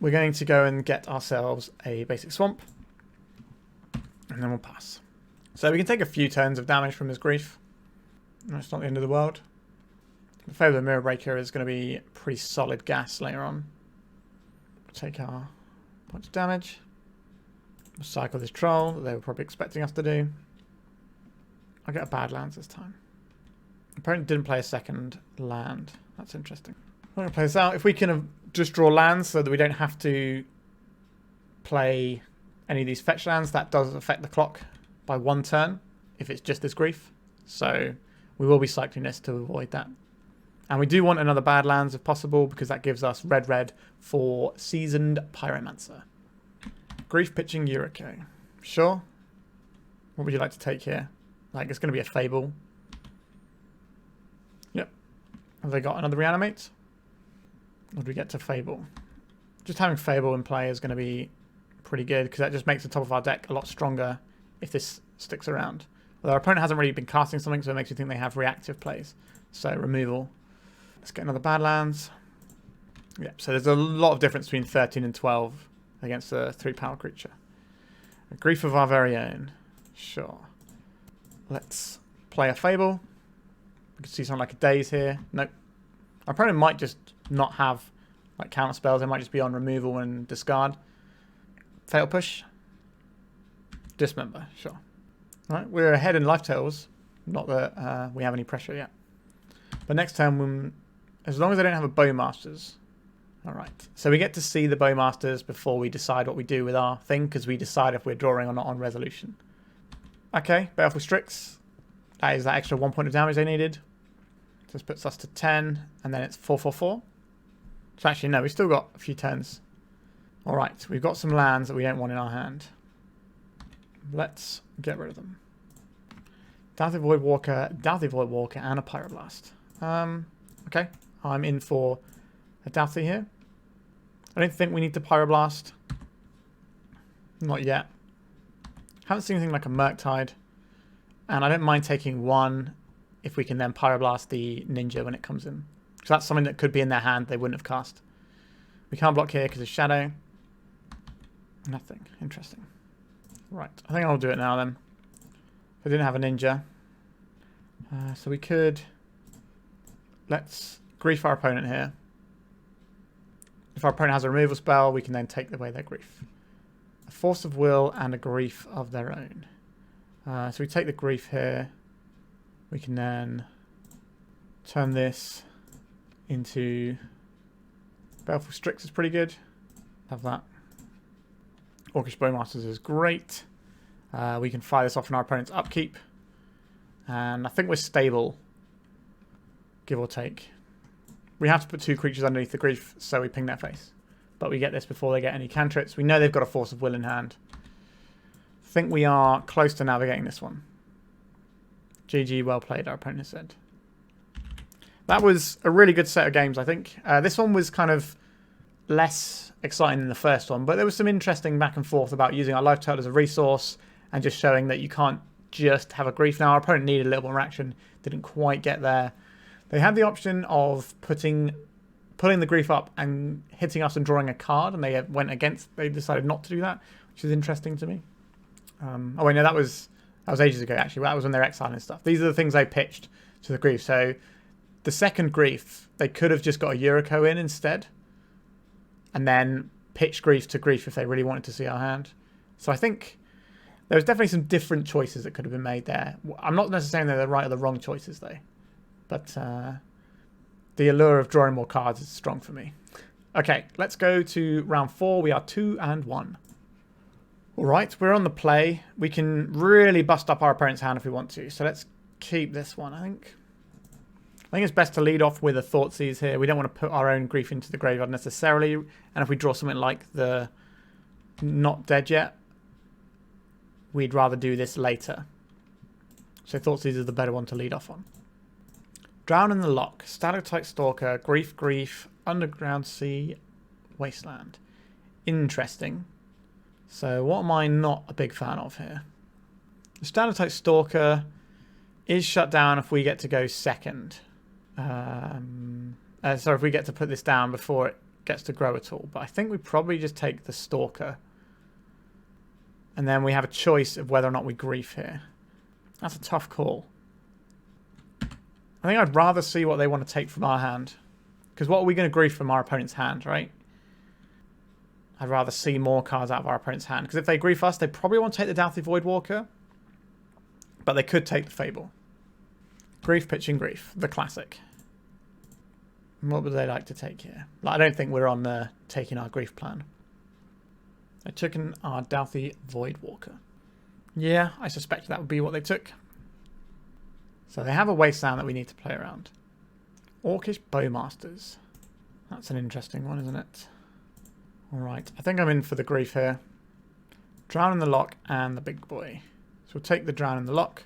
We're going to go and get ourselves a basic Swamp. And then we'll pass. So we can take a few turns of damage from his grief. That's not the end of the world. The Fable of Mirror Breaker is going to be pretty solid gas later on. Take our points of damage. We'll cycle this troll that they were probably expecting us to do. I'll get a Badlands this time. Opponent didn't play a second land. That's interesting. I'm going to play this out. If we can just draw lands so that we don't have to play any of these fetch lands, that does affect the clock by 1 turn if it's just this grief. So we will be cycling this to avoid that. And we do want another Badlands if possible, because that gives us red for Seasoned Pyromancer. Grief pitching Yuriko. Sure. What would you like to take here? Like, it's going to be a Fable. Yep. Have they got another Reanimate? Or do we get to Fable? Just having Fable in play is going to be pretty good, because that just makes the top of our deck a lot stronger if this sticks around. Although our opponent hasn't really been casting something, so it makes you think they have reactive plays. So removal. Let's get another Badlands. Yep, so there's a lot of difference between 13 and 12 against a 3-power creature. A grief of our very own. Sure. Let's play a Fable. We can see something like a Daze here. Nope. Our opponent might just not have like counter spells. They might just be on removal and discard. Fatal Push. Dismember. Sure. Alright, we're ahead in life totals. Not that we have any pressure yet. But next turn, as long as I don't have a Bowmasters. Alright, so we get to see the Bowmasters before we decide what we do with our thing, because we decide if we're drawing or not on resolution. Okay, Baleful Strix. That is that extra 1 point of damage they needed. So this puts us to 10, and then it's 4/4/4. So actually, no, we've still got a few turns. Alright, we've got some lands that we don't want in our hand. Let's get rid of them. Dauthi Voidwalker, and a Pyroblast. Okay, I'm in for a Dauthi here. I don't think we need to Pyroblast. Not yet. Haven't seen anything like a Murktide. And I don't mind taking one if we can then Pyroblast the Ninja when it comes in. So that's something that could be in their hand they wouldn't have cast. We can't block here because of Shadow. Nothing. Interesting. Right, I think I'll do it now then. If I didn't have a Ninja. So we could... Let's grief our opponent here. If our opponent has a removal spell, we can then take away their grief. A Force of Will and a grief of their own. So we take the grief here. We can then turn this into... Baleful Strix is pretty good. Have that. Orcish Bowmasters is great. We can fire this off in our opponent's upkeep. And I think we're stable. Give or take. We have to put 2 creatures underneath the grief, so we ping their face. But we get this before they get any cantrips. We know they've got a Force of Will in hand. I think we are close to navigating this one. GG, well played, our opponent said. That was a really good set of games, I think. This one was kind of less exciting than the first one, but there was some interesting back and forth about using our life total as a resource and just showing that you can't just have a grief. Now, our opponent needed a little more action, didn't quite get there. They had the option of putting the grief up and hitting us and drawing a card, and they decided not to do that, which is interesting to me. Oh wait, no, that was ages ago actually. That was when they're exiling and stuff. These are the things they pitched to the grief. So the second grief, they could have just got a Yuriko in instead, and then pitch grief to grief if they really wanted to see our hand. So I think there was definitely some different choices that could have been made there. I'm not necessarily saying they're the right or the wrong choices though. But the allure of drawing more cards is strong for me. Okay, let's go to round 4. We are 2-1. Alright, we're on the play. We can really bust up our opponent's hand if we want to. So let's keep this one, I think. I think it's best to lead off with a Thoughtseize here. We don't want to put our own grief into the graveyard necessarily. And if we draw something like the Not Dead Yet, we'd rather do this later. So Thoughtseize is the better one to lead off on. Drown in the Loch, Stalactite Stalker, Grief, Underground Sea, Wasteland. Interesting. So what am I not a big fan of here? The Stalactite Stalker is shut down if we get to go second. Sorry, if we get to put this down before it gets to grow at all. But I think we probably just take the Stalker. And then we have a choice of whether or not we grief here. That's a tough call. I think I'd rather see what they want to take from our hand. Because what are we going to grief from our opponent's hand, right? I'd rather see more cards out of our opponent's hand. Because if they grief us, they probably won't take the Dauthi Voidwalker. But they could take the Fable. Grief, pitching, grief. The classic. What would they like to take here? Like, I don't think we're on taking our grief plan. They took our Dauthi Voidwalker. Yeah, I suspect that would be what they took. So they have a wasteland that we need to play around. Orcish Bowmasters. That's an interesting one, isn't it? Alright, I think I'm in for the grief here. Drown in the Loch and the big boy. So we'll take the Drown in the Loch.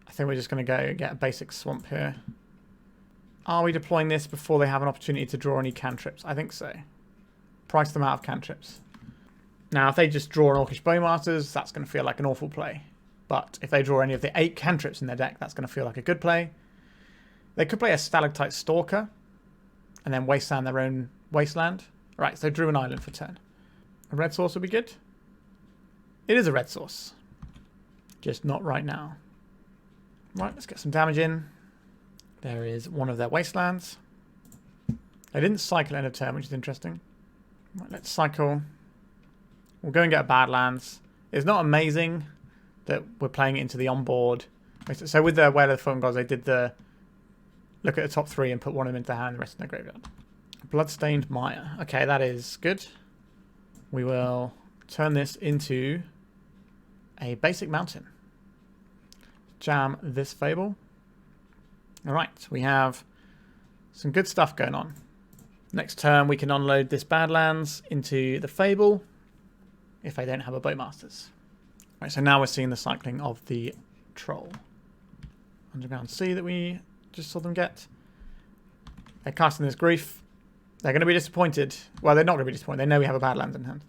I think we're just going to go get a basic swamp here. Are we deploying this before they have an opportunity to draw any cantrips? I think so. Price them out of cantrips. Now, if they just draw an Orcish Bowmasters, that's going to feel like an awful play. But if they draw any of the 8 cantrips in their deck, that's going to feel like a good play. They could play a Stalactite Stalker and then wasteland their own wasteland. Right, so drew an island for 10. A red source would be good. It is a red source. Just not right now. Right, let's get some damage in. There is one of their wastelands. They didn't cycle at end of turn, which is interesting. Right, let's cycle. We'll go and get a Badlands. It's not amazing that we're playing it into the onboard. So with the Whale of the Fallen Gods, they did the look at the top 3 and put one of them into the hand, the rest in their graveyard. Bloodstained Mire. Okay, that is good. We will turn this into a basic mountain. Jam this Fable. Alright, we have some good stuff going on. Next turn we can unload this Badlands into the Fable if I don't have a Bowmasters. Right, so now we're seeing the cycling of the Troll. Underground Sea that we just saw them get. They're casting this grief. They're going to be disappointed. Well, they're not going to be disappointed. They know we have a Badlands in hand.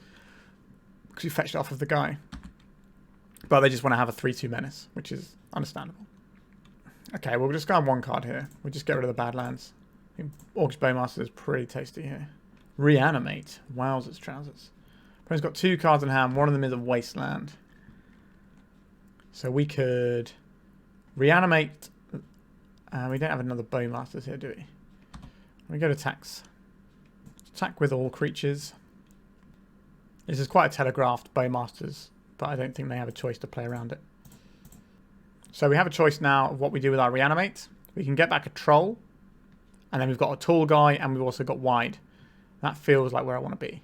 Because we fetched it off of the guy. But they just want to have a 3-2 menace, which is understandable. Okay, well, we'll just go on one card here. We'll just get rid of the Badlands. I think Orcish Bowmaster is pretty tasty here. Reanimate. Wowzers trousers. Opponent's got 2 cards in hand. One of them is a wasteland. So we could reanimate. We don't have another Bowmasters here, do we? We go to attacks. Attack with all creatures. This is quite a telegraphed Bowmasters, but I don't think they have a choice to play around it. So we have a choice now of what we do with our Reanimate. We can get back a Troll, and then we've got a tall guy, and we've also got wide. That feels like where I want to be.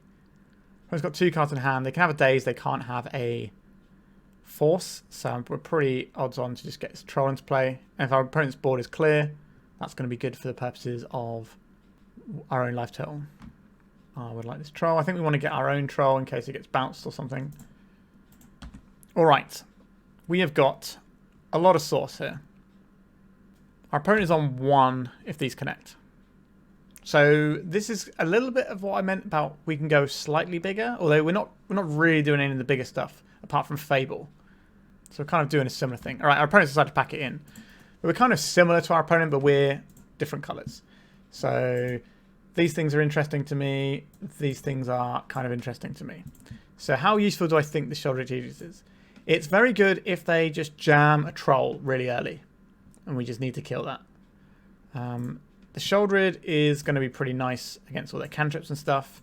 He's got 2 cards in hand. They can have a Daze, they can't have a Force, so we're pretty odds on to just get this Troll into play. And if our opponent's board is clear, that's going to be good for the purposes of our own life total. I would like this Troll. I think we want to get our own Troll in case it gets bounced or something. Alright. We have got a lot of source here. Our opponent is on 1 if these connect. So this is a little bit of what I meant about we can go slightly bigger, although we're not really doing any of the bigger stuff apart from Fable. So we're kind of doing a similar thing. Alright, our opponent's decided to pack it in. But we're kind of similar to our opponent, but we're different colours. So these things are interesting to me. These things are kind of interesting to me. So how useful do I think the Sheoldred is? It's very good if they just jam a Troll really early. And we just need to kill that. The Sheoldred is going to be pretty nice against all their cantrips and stuff.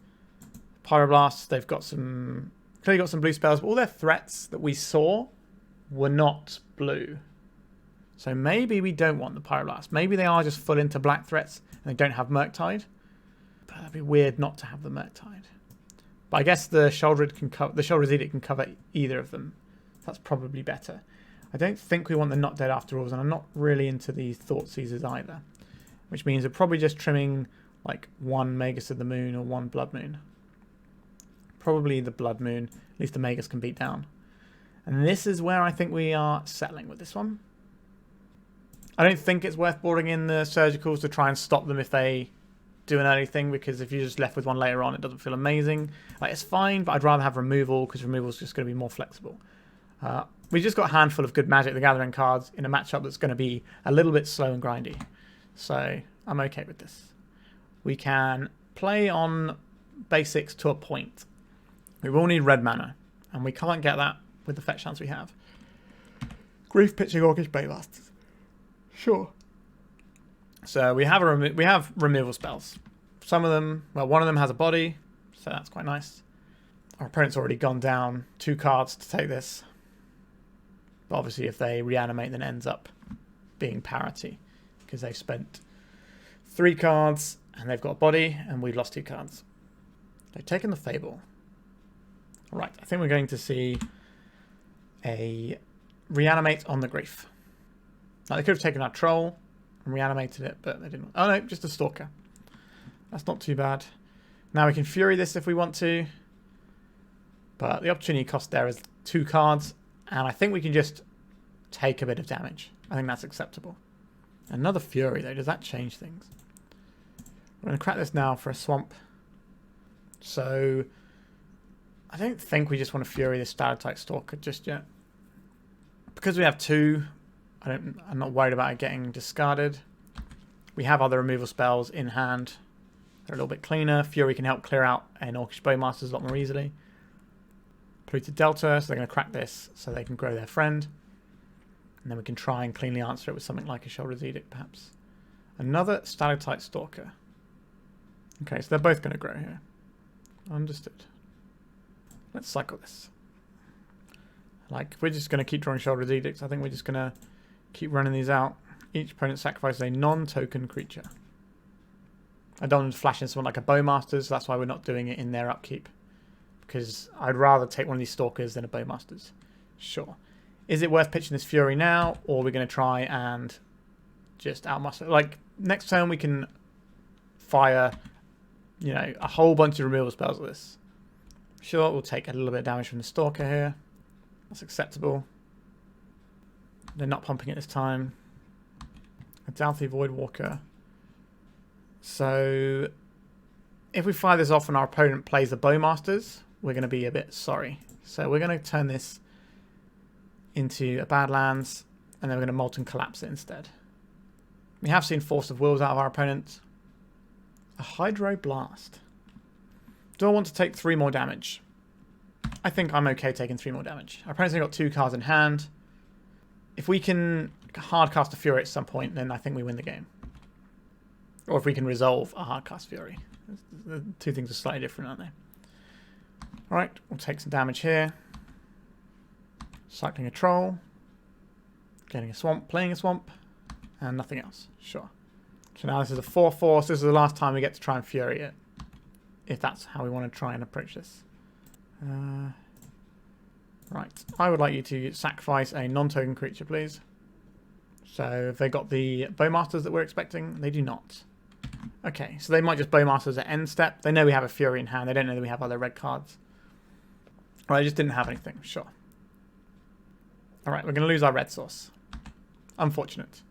Pyroblast, they've got some... Clearly got some blue spells, but all their threats that we saw were not blue. So maybe we don't want the Pyroblast. Maybe they are just full into black threats and they don't have Murktide. But that'd be weird not to have the Murktide. But I guess the Sheoldred can cover, the Sheoldred's Edict can cover either of them. That's probably better. I don't think we want the Not Dead After Alls, and I'm not really into the Thoughtseizes either. Which means we're probably just trimming like 1 Magus of the Moon or 1 Blood Moon. Probably the Blood Moon. At least the Magus can beat down. And this is where I think we are settling with this one. I don't think it's worth boarding in the Surgicals to try and stop them if they do an early thing, because if you're just left with one later on, it doesn't feel amazing. Like, it's fine, but I'd rather have removal, because removal is just going to be more flexible. We've just got a handful of good Magic the Gathering cards in a matchup that's going to be a little bit slow and grindy. So I'm okay with this. We can play on basics to a point. We will need red mana, and we can't get that with the fetch lands we have. Grief pitching Orcish Bowmasters. Sure. So we have removal spells. Some of them, well, one of them has a body, so that's quite nice. Our opponent's already gone down 2 cards to take this. But obviously if they reanimate, then it ends up being parity. Because they've spent 3 cards, and they've got a body, and we've lost 2 cards. They've taken the Fable. Right, I think we're going to see a Reanimate on the Grief. Now they could have taken our Troll and reanimated it, but they didn't. Oh no, just a Stalker. That's not too bad. Now we can Fury this if we want to. But the opportunity cost there is 2 cards, and I think we can just take a bit of damage. I think that's acceptable. Another Fury though, does that change things? We're going to crack this now for a Swamp. So I don't think we just want to Fury this Stalactite Stalker just yet. Because we have 2, I'm not worried about it getting discarded. We have other removal spells in hand. They're a little bit cleaner. Fury can help clear out an Orcish Bowmasters a lot more easily. Polluted Delta, so they're going to crack this so they can grow their friend. And then we can try and cleanly answer it with something like a Sheoldred's Edict, perhaps. Another Stalactite Stalker. Okay, so they're both going to grow here. Understood. Let's cycle this. Like, we're just going to keep drawing Sheoldred's Edicts. I think we're just going to keep running these out. Each opponent sacrifices a non-token creature. I don't want to flash in someone like a Bowmasters, so that's why we're not doing it in their upkeep. Because I'd rather take one of these Stalkers than a Bowmasters. Sure. Is it worth pitching this Fury now, or are we going to try and just outmuscle? Like, next turn we can fire, you know, a whole bunch of removal spells with this. Sure, we'll take a little bit of damage from the Stalker here. That's acceptable. They're not pumping it this time. A Dauthi Voidwalker. So, if we fire this off and our opponent plays the Bowmasters, we're going to be a bit sorry. So we're going to turn this into a Badlands, and then we're going to Molten Collapse it instead. We have seen Force of Wills out of our opponent. A Hydroblast. Do I want to take 3 more damage? I think I'm okay taking 3 more damage. Our opponent's only got 2 cards in hand. If we can hardcast a Fury at some point, then I think we win the game. Or if we can resolve a hardcast Fury. The 2 things are slightly different, aren't they? Alright, we'll take some damage here. Cycling a Troll. Getting a Swamp, playing a Swamp. And nothing else. Sure. So now this is a 4-4, so this is the last time we get to try and Fury it. If that's how we want to try and approach this. Right, I would like you to sacrifice a non-token creature, please. So, have they got the Bowmasters that we're expecting? They do not. Okay, so they might just Bowmasters at end step. They know we have a Fury in hand. They don't know that we have other red cards. Well, I just didn't have anything. Sure. Alright, we're going to lose our red source. Unfortunate.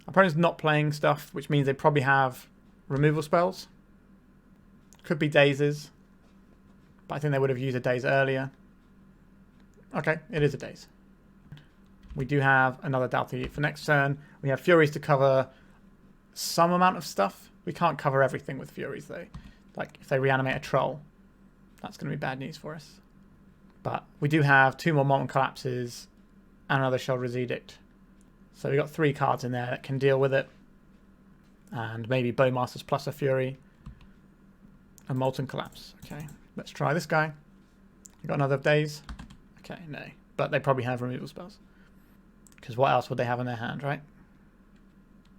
Our opponent's not playing stuff, which means they probably have removal spells. Could be Dazes. But I think they would have used a Daze earlier. Okay, it is a Daze. We do have another Dauthi for next turn. We have Furies to cover some amount of stuff. We can't cover everything with Furies though. Like if they reanimate a Troll, that's going to be bad news for us. But we do have 2 more Molten Collapses and another Sheoldred's Edict. So we've got 3 cards in there that can deal with it. And maybe Bowmasters plus a Fury. A Molten Collapse. Okay, let's try this guy. You got another Daze? Okay, no. But they probably have removal spells. Because what else would they have in their hand, right?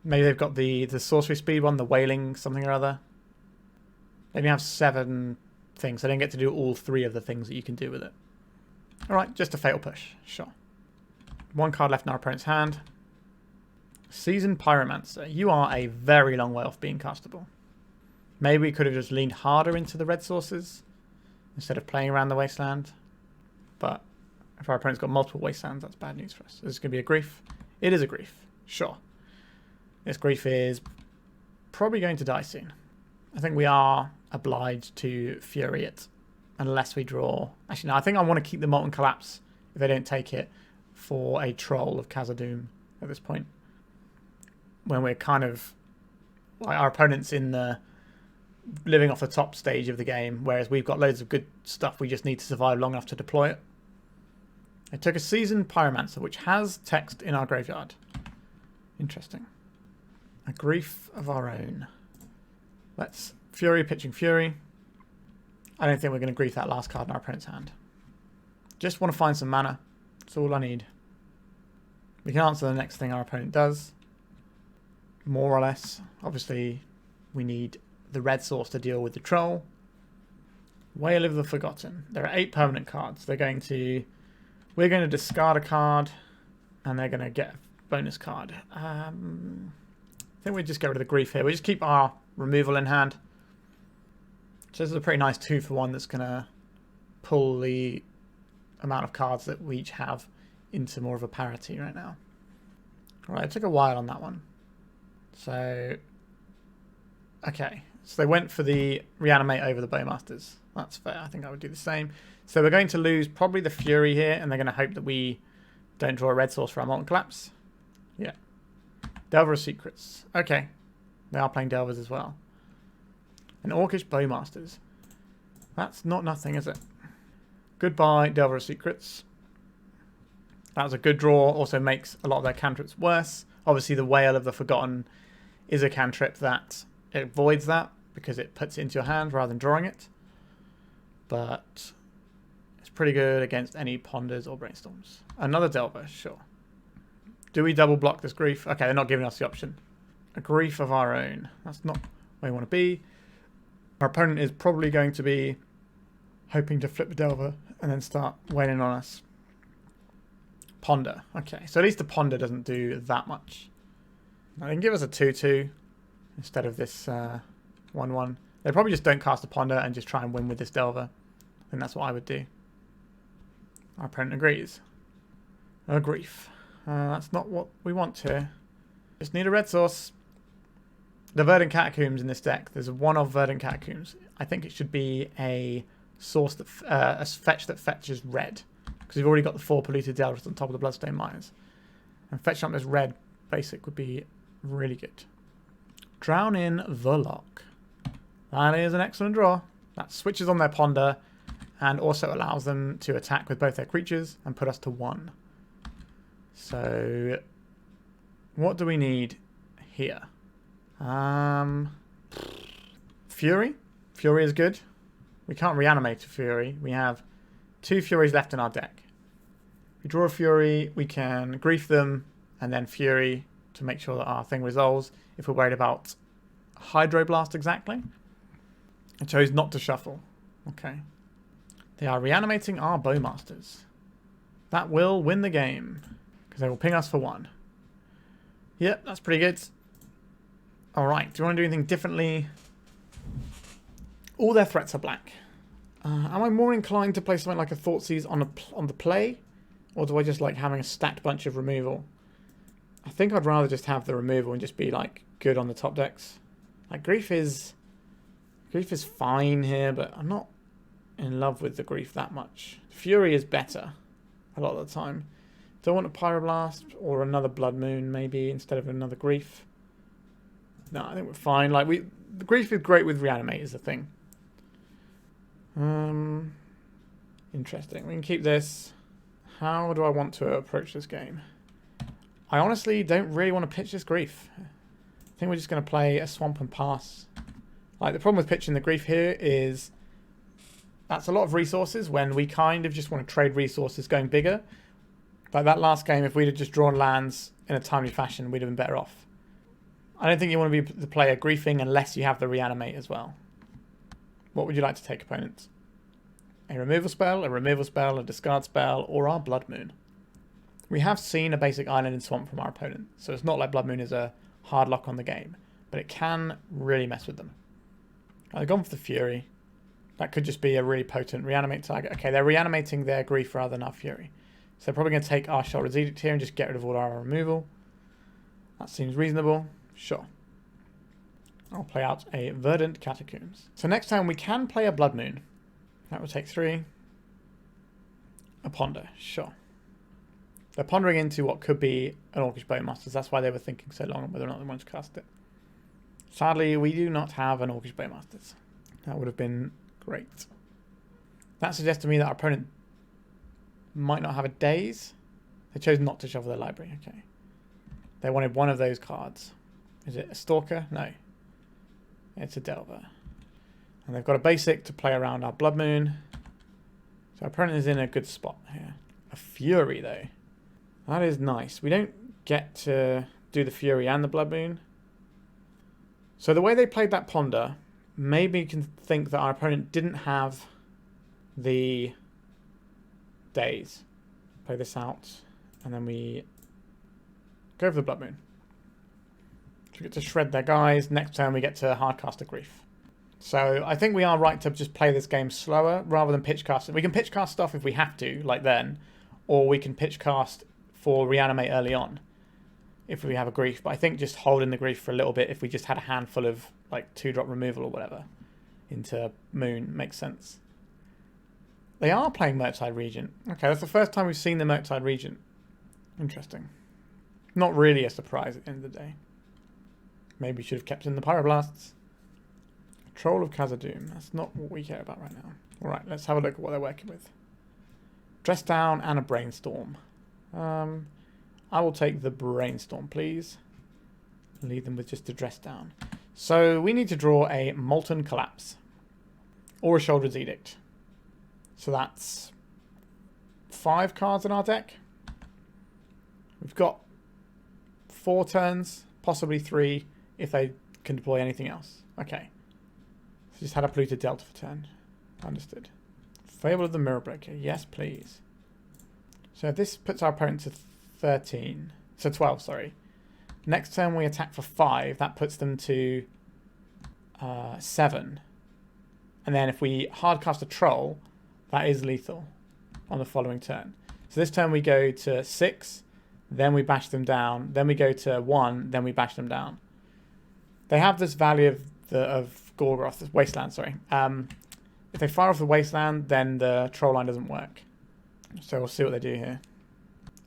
Maybe they've got the sorcery speed one, the Wailing something or other. Maybe have 7 things. They don't get to do all 3 of the things that you can do with it. Alright, just a Fatal Push. Sure. 1 card left in our opponent's hand. Seasoned Pyromancer. You are a very long way off being castable. Maybe we could have just leaned harder into the red sources instead of playing around the wasteland. But if our opponent's got multiple wastelands, that's bad news for us. Is this going to be a Grief? It is a Grief. Sure. This Grief is probably going to die soon. I think we are obliged to Fury it unless we draw... Actually, no, I think I want to keep the Molten Collapse if they don't take it for a Troll of Khazad-dûm at this point. When we're kind of... Like our opponent's in the... living off the top stage of the game, whereas we've got loads of good stuff. We just need to survive long enough to deploy it. They took a Seasoned Pyromancer, which has text in our graveyard. Interesting. A Grief of our own. Let's Fury, pitching Fury. I don't think we're going to grief that last card in our opponent's hand. Just want to find some mana. That's all I need. We can answer the next thing our opponent does. More or less. Obviously, we need the red source to deal with the Troll. Wail of the Forgotten. There are 8 permanent cards. We're going to discard a card, and they're going to get a bonus card. I think we just get rid of the grief here. We just keep our removal in hand. So this is a pretty nice 2-for-1 that's going to pull the amount of cards that we each have into more of a parity right now. Alright, it took a while on that one. So, okay. So they went for the Reanimate over the Bowmasters. That's fair. I think I would do the same. So we're going to lose probably the Fury here, and they're going to hope that we don't draw a red source for our Molten Collapse. Yeah. Delver of Secrets. Okay. They are playing Delvers as well. And Orcish Bowmasters. That's not nothing, is it? Goodbye, Delver of Secrets. That was a good draw. Also makes a lot of their cantrips worse. Obviously, the Wail of the Forgotten is a cantrip that it avoids that because it puts it into your hand rather than drawing it. But it's pretty good against any Ponders or Brainstorms. Another Delver, sure. Do we double block this Grief? Okay, they're not giving us the option. A Grief of our own. That's not where we want to be. Our opponent is probably going to be hoping to flip the Delver and then start wailing on us. Ponder. Okay, so at least the Ponder doesn't do that much. Now they can give us a 2-2 instead of this 1-1. They probably just don't cast a Ponder and just try and win with this Delver. I think that's what I would do. Our opponent agrees. A Grief. That's not what we want here. Just need a red source. The Verdant Catacombs in this deck. There's one of Verdant Catacombs. I think it should be a source that a fetch that fetches red, because we've already got the 4 Polluted Delta on top of the Bloodstained Mires. And fetching up this red basic would be really good. Drown in the Lock. That is an excellent draw. That switches on their Ponder and also allows them to attack with both their creatures and put us to 1. So what do we need here? Fury. Fury is good. We can't reanimate a Fury. We have 2 Furies left in our deck. If we draw a Fury, we can grief them and then Fury to make sure that our thing resolves if we're worried about Hydroblast exactly. I chose not to shuffle. Okay. They are reanimating our Bowmasters. That will win the game because they will ping us for 1. Yep, that's pretty good. Alright, do you want to do anything differently? All their threats are black. Am I more inclined to play something like a Thoughtseize on the play? Or do I just like having a stacked bunch of removal? I think I'd rather just have the removal and just be like good on the top decks. Like Grief is fine here, but I'm not in love with the Grief that much. Fury is better a lot of the time. Do I want a Pyroblast or another Blood Moon maybe instead of another Grief? No, I think we're fine. Like the Grief is great with Reanimate is the thing. Interesting. We can keep this. How do I want to approach this game? I honestly don't really want to pitch this Grief. I think we're just going to play a Swamp and pass. Like the problem with pitching the Grief here is that's a lot of resources when we kind of just want to trade resources going bigger. Like that last game, if we'd have just drawn lands in a timely fashion, we'd have been better off. I don't think you want to be the player griefing unless you have the Reanimate as well. What would you like to take, opponents? A removal spell, a discard spell, or our Blood Moon? We have seen a basic Island and Swamp from our opponent, so it's not like Blood Moon is a hard lock on the game, but it can really mess with them. I've gone for the Fury. That could just be a really potent Reanimate target. Okay, they're reanimating their Grief rather than our Fury. So they're probably going to take our Sheoldred's Edict here and just get rid of all our removal. That seems reasonable. Sure. I'll play out a Verdant Catacombs. So next time we can play a Blood Moon. That will take 3. A Ponder. Sure. They're pondering into what could be an Orcish Bowmasters. That's why they were thinking so long on whether or not they wanted to cast it. Sadly, we do not have an Orcish Bowmasters. That would have been great. That suggests to me that our opponent might not have a Daze. They chose not to shuffle their library. Okay. They wanted one of those cards. Is it a Stalker? No. It's a Delver. And they've got a basic to play around our Blood Moon. So our opponent is in a good spot here. A Fury, though. That is nice. We don't get to do the Fury and the Blood Moon. So the way they played that Ponder, maybe you can think that our opponent didn't have the Daze. Play this out. And then we go for the Blood Moon. So we get to shred their guys. Next turn we get to hardcast a Grief. So I think we are right to just play this game slower rather than pitch cast. We can pitch cast stuff if we have to, like then. Or we can pitch cast for Reanimate early on if we have a Grief. But I think just holding the Grief for a little bit if we just had a handful of like 2-drop removal or whatever into Moon makes sense. They are playing Murktide Regent. Okay, that's the first time we've seen the Murktide Regent. Interesting. Not really a surprise at the end of the day. Maybe we should have kept in the Pyroblasts. Troll of Khazad-dûm. That's not what we care about right now. Alright, let's have a look at what they're working with. Dress Down and a Brainstorm. I will take the Brainstorm, please. Leave them with just a Dress Down. So we need to draw a Molten Collapse. Or a Sheoldred's Edict. So that's 5 cards in our deck. We've got 4 turns, possibly 3, if they can deploy anything else. Okay. So just had a Polluted Delta for turn. Understood. Fable of the Mirror Breaker. Yes, please. So this puts our opponent to 13. So 12, sorry. Next turn we attack for 5. That puts them to 7. And then if we hardcast a Troll, that is lethal on the following turn. So this turn we go to 6. Then we bash them down. Then we go to 1. Then we bash them down. They have this value of Gorgoroth, this Wasteland, sorry. If they fire off the Wasteland, then the Troll line doesn't work. So we'll see what they do here.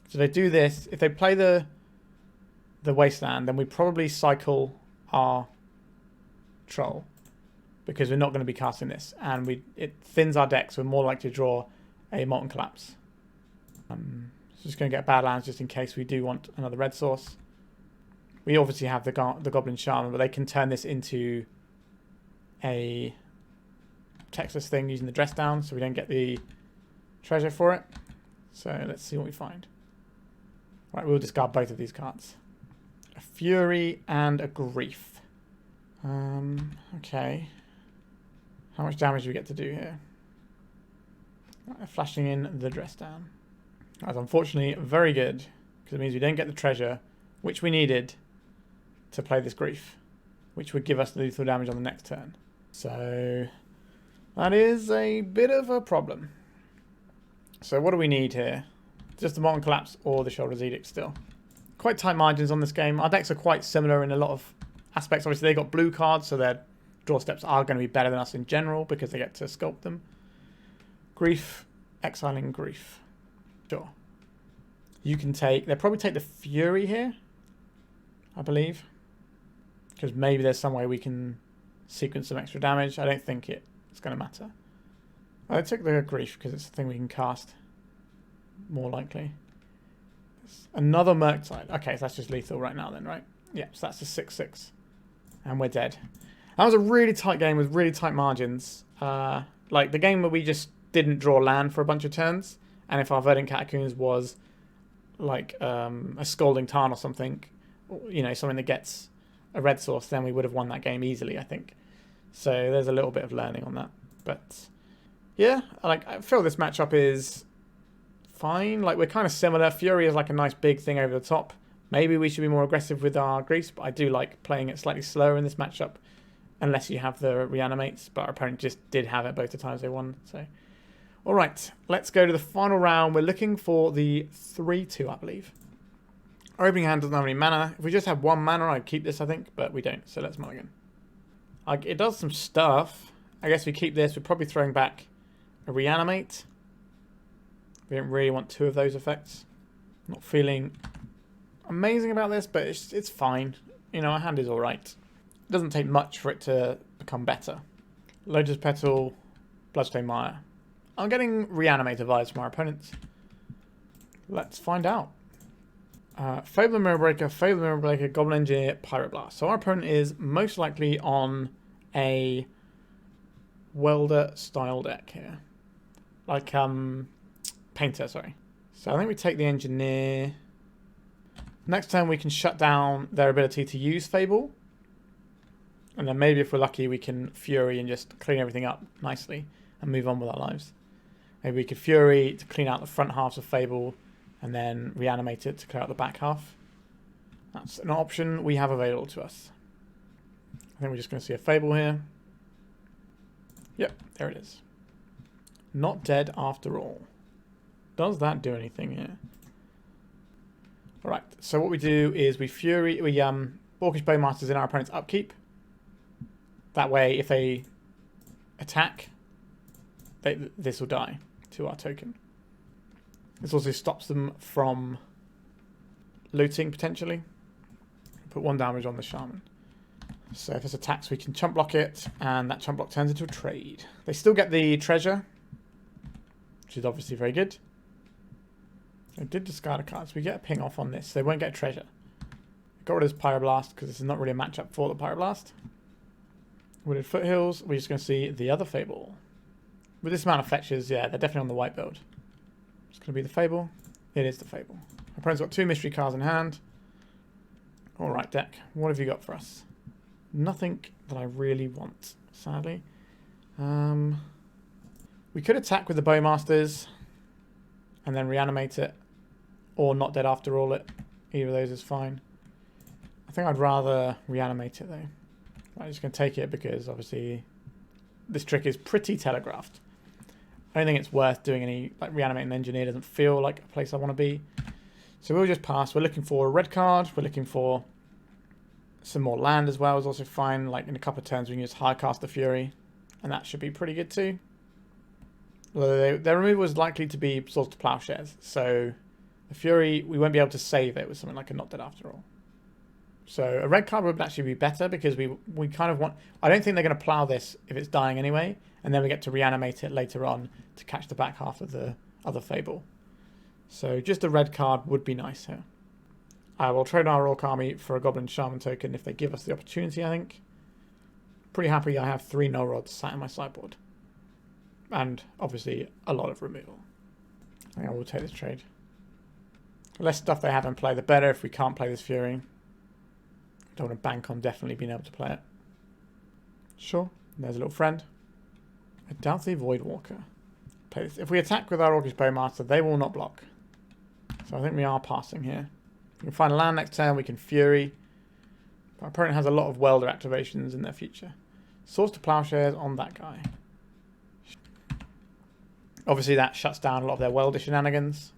So they do this. If they play the Wasteland, then we probably cycle our Troll. Because we're not going to be casting this. And it thins our deck, so we're more likely to draw a Molten Collapse. Just going to get Badlands just in case we do want another red source. We obviously have the Goblin Shaman, but they can turn this into a Texas thing using the Dress Down, so we don't get the treasure for it. So let's see what we find. Right, we'll discard both of these cards. A Fury and a Grief. Okay. How much damage do we get to do here? Right, flashing in the Dress Down. That's unfortunately very good, because it means we don't get the treasure, which we needed to play this Grief, which would give us the lethal damage on the next turn. So that is a bit of a problem. So what do we need here? Just the Molten Collapse or the Sheoldred's Edict still. Quite tight margins on this game. Our decks are quite similar in a lot of aspects. Obviously they got blue cards, so their draw steps are going to be better than us in general because they get to sculpt them. Grief, exiling Grief. Sure. You can take... They'll probably take the Fury here, I believe. Because maybe there's some way we can sequence some extra damage. I don't think it's going to matter. I took the Grief because it's the thing we can cast. More likely. Another Murktide. Okay, so that's just lethal right now then, right? Yeah, so that's a 6/6. And we're dead. That was a really tight game with really tight margins. Like the game where we just didn't draw land for a bunch of turns. And if our Verdant Catacombs was like a Scalding Tarn or something, you know, something that gets a red source, then we would have won that game easily, I think. So there's a little bit of learning on that. But yeah, I feel this matchup is fine. Like we're kind of similar. Fury is like a nice big thing over the top. Maybe we should be more aggressive with our Griefs, but I do like playing it slightly slower in this matchup. Unless you have the Reanimates, but our opponent just did have it both the times they won, so... Alright, let's go to the final round. We're looking for the 3-2, I believe. Our opening hand doesn't have any mana. If we just had 1 mana, I'd keep this, I think, but we don't, so let's mulligan. It does some stuff. I guess we keep this. We're probably throwing back a Reanimate. We don't really want 2 of those effects. Not feeling amazing about this, but it's fine. You know, our hand is alright. It doesn't take much for it to become better. Lotus Petal, Bloodstained Mire. I'm getting Reanimator vibes from our opponents. Let's find out. Fable Mirror Breaker, Goblin Engineer, Pyroblast. So our opponent is most likely on a welder style deck here. Like, painter, sorry. So I think we take the engineer. Next turn we can shut down their ability to use Fable. And then maybe if we're lucky we can Fury and just clean everything up nicely and move on with our lives. Maybe we could Fury to clean out the front halves of Fable and then Reanimate it to clear out the back half. That's an option we have available to us. I think we're just going to see a Fable here. Yep, there it is. Not dead after all. Does that do anything here? Alright, so what we do is we Orcish Bowmasters in our opponent's upkeep. That way, if they attack, this will die to our token. This also stops them from looting, potentially. Put 1 damage on the Shaman. So if this attacks, we can chump block it, and that chump block turns into a trade. They still get the treasure, which is obviously very good. They did discard a card, so we get a ping off on this. They won't get treasure. Got rid of this Pyroblast, because this is not really a matchup for the Pyroblast. Wooded Foothills, we're just going to see the other Fable. With this amount of fetches, yeah, they're definitely on the white build. It's going to be the Fable. It is the Fable. Our opponent's got 2 mystery cards in hand. Alright, deck. What have you got for us? Nothing that I really want, sadly. We could attack with the Bowmasters and then reanimate it, or not dead after all it. Either of those is fine. I think I'd rather reanimate it though. I'm just going to take it because obviously this trick is pretty telegraphed. I don't think it's worth doing any, like, reanimating the engineer doesn't feel like a place I want to be. So we'll just pass. We're looking for a red card. We're looking for some more land as well is also fine. Like in a couple of turns we can just high cast the Fury, and that should be pretty good too. Although their removal is likely to be Swords to Plowshares, so the Fury, we won't be able to save it with something like a Not Dead After All. So a red card would actually be better because we kind of want... I don't think they're going to plow this if it's dying anyway, and then we get to reanimate it later on to catch the back half of the other Fable. So just a red card would be nice here. I will trade our Orc army for a Goblin Shaman token if they give us the opportunity, I think. Pretty happy I have 3 Null Rods sat in my sideboard. And obviously a lot of removal. I think I will take this trade. The less stuff they have in play, the better if we can't play this Fury. Don't want to bank on definitely being able to play it. Sure, there's a little friend. A Dauthi Voidwalker. Play this. If we attack with our Orcish Bowmaster, they will not block. So I think we are passing here. We can find a land next turn, we can Fury. Our opponent has a lot of welder activations in their future. Swords to Plowshares on that guy. Obviously that shuts down a lot of their welder shenanigans.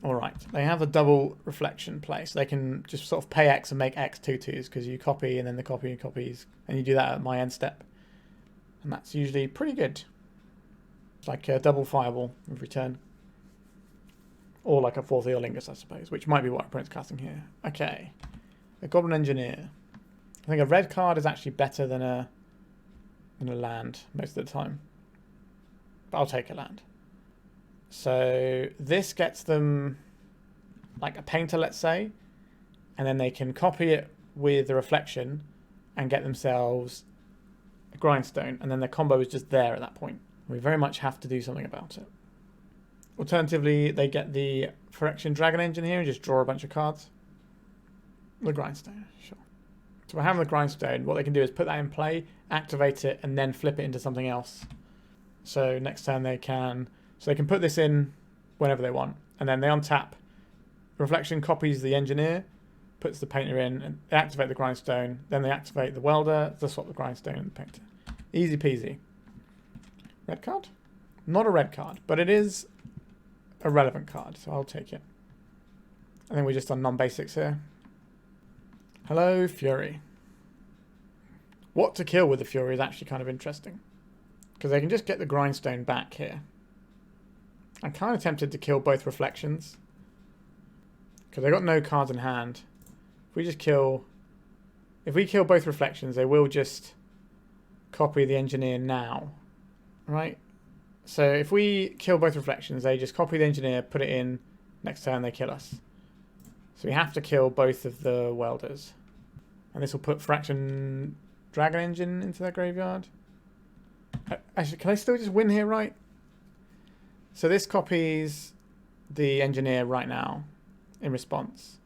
Alright, they have a double reflection play, so they can just sort of pay X and make X 2/2s because you copy and then the copy copies, and you do that at my end step. And that's usually pretty good. It's like a double fireball every turn. Or like a 4th Eorlingus, I suppose, which might be what our opponent's casting here. Okay, a Goblin Engineer. I think a red card is actually better than a land most of the time. But I'll take a land. So this gets them like a painter, let's say, and then they can copy it with the reflection and get themselves a grindstone, and then their combo is just there at that point. We very much have to do something about it. Alternatively, they get the Phyrexian Dragon Engine here and just draw a bunch of cards. The grindstone, sure. So by having the grindstone, what they can do is put that in play, activate it, and then flip it into something else. So next turn they can... So they can put this in whenever they want, and then they untap. Reflection copies the engineer, puts the painter in, and they activate the grindstone. Then they activate the welder, they swap the grindstone and the painter. Easy peasy. Red card? Not a red card, but it is a relevant card, so I'll take it. I think we're just on non-basics here. Hello, Fury. What to kill with the Fury is actually kind of interesting, because they can just get the grindstone back here. I'm kind of tempted to kill both reflections because they've got no cards in hand. If we kill both reflections, they will just copy the engineer now, right? So if we kill both reflections, they just copy the engineer, put it in, Next turn they kill us. So we have to kill both of the welders. And this will put Fraction Dragon Engine into their graveyard. Actually, can I still just win here, right? So this copies the Engineer right now in response.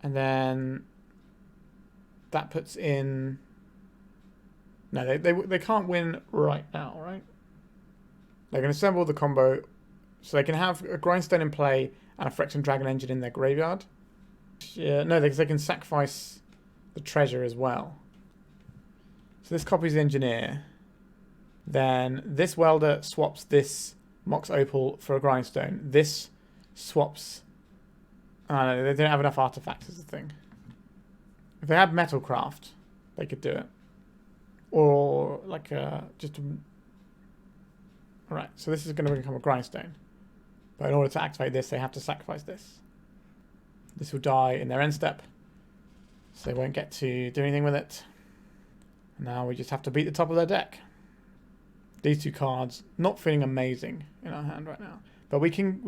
And then that puts in... No, they can't win right now, right? They can assemble the combo. So they can have a Grindstone in play and a Phyrexian Dragon Engine in their graveyard. Yeah, no, they can sacrifice the treasure as well. So this copies the Engineer. Then this Welder swaps this Mox Opal for a Grindstone. This swaps... I don't know, they don't have enough artifacts is the thing. If they had Metalcraft, they could do it. Or like just... Alright, so this is going to become a Grindstone. But in order to activate this, they have to sacrifice this. This will die in their end step. So they won't get to do anything with it. Now we just have to beat the top of their deck. These two cards, not feeling amazing in our hand right now. But we can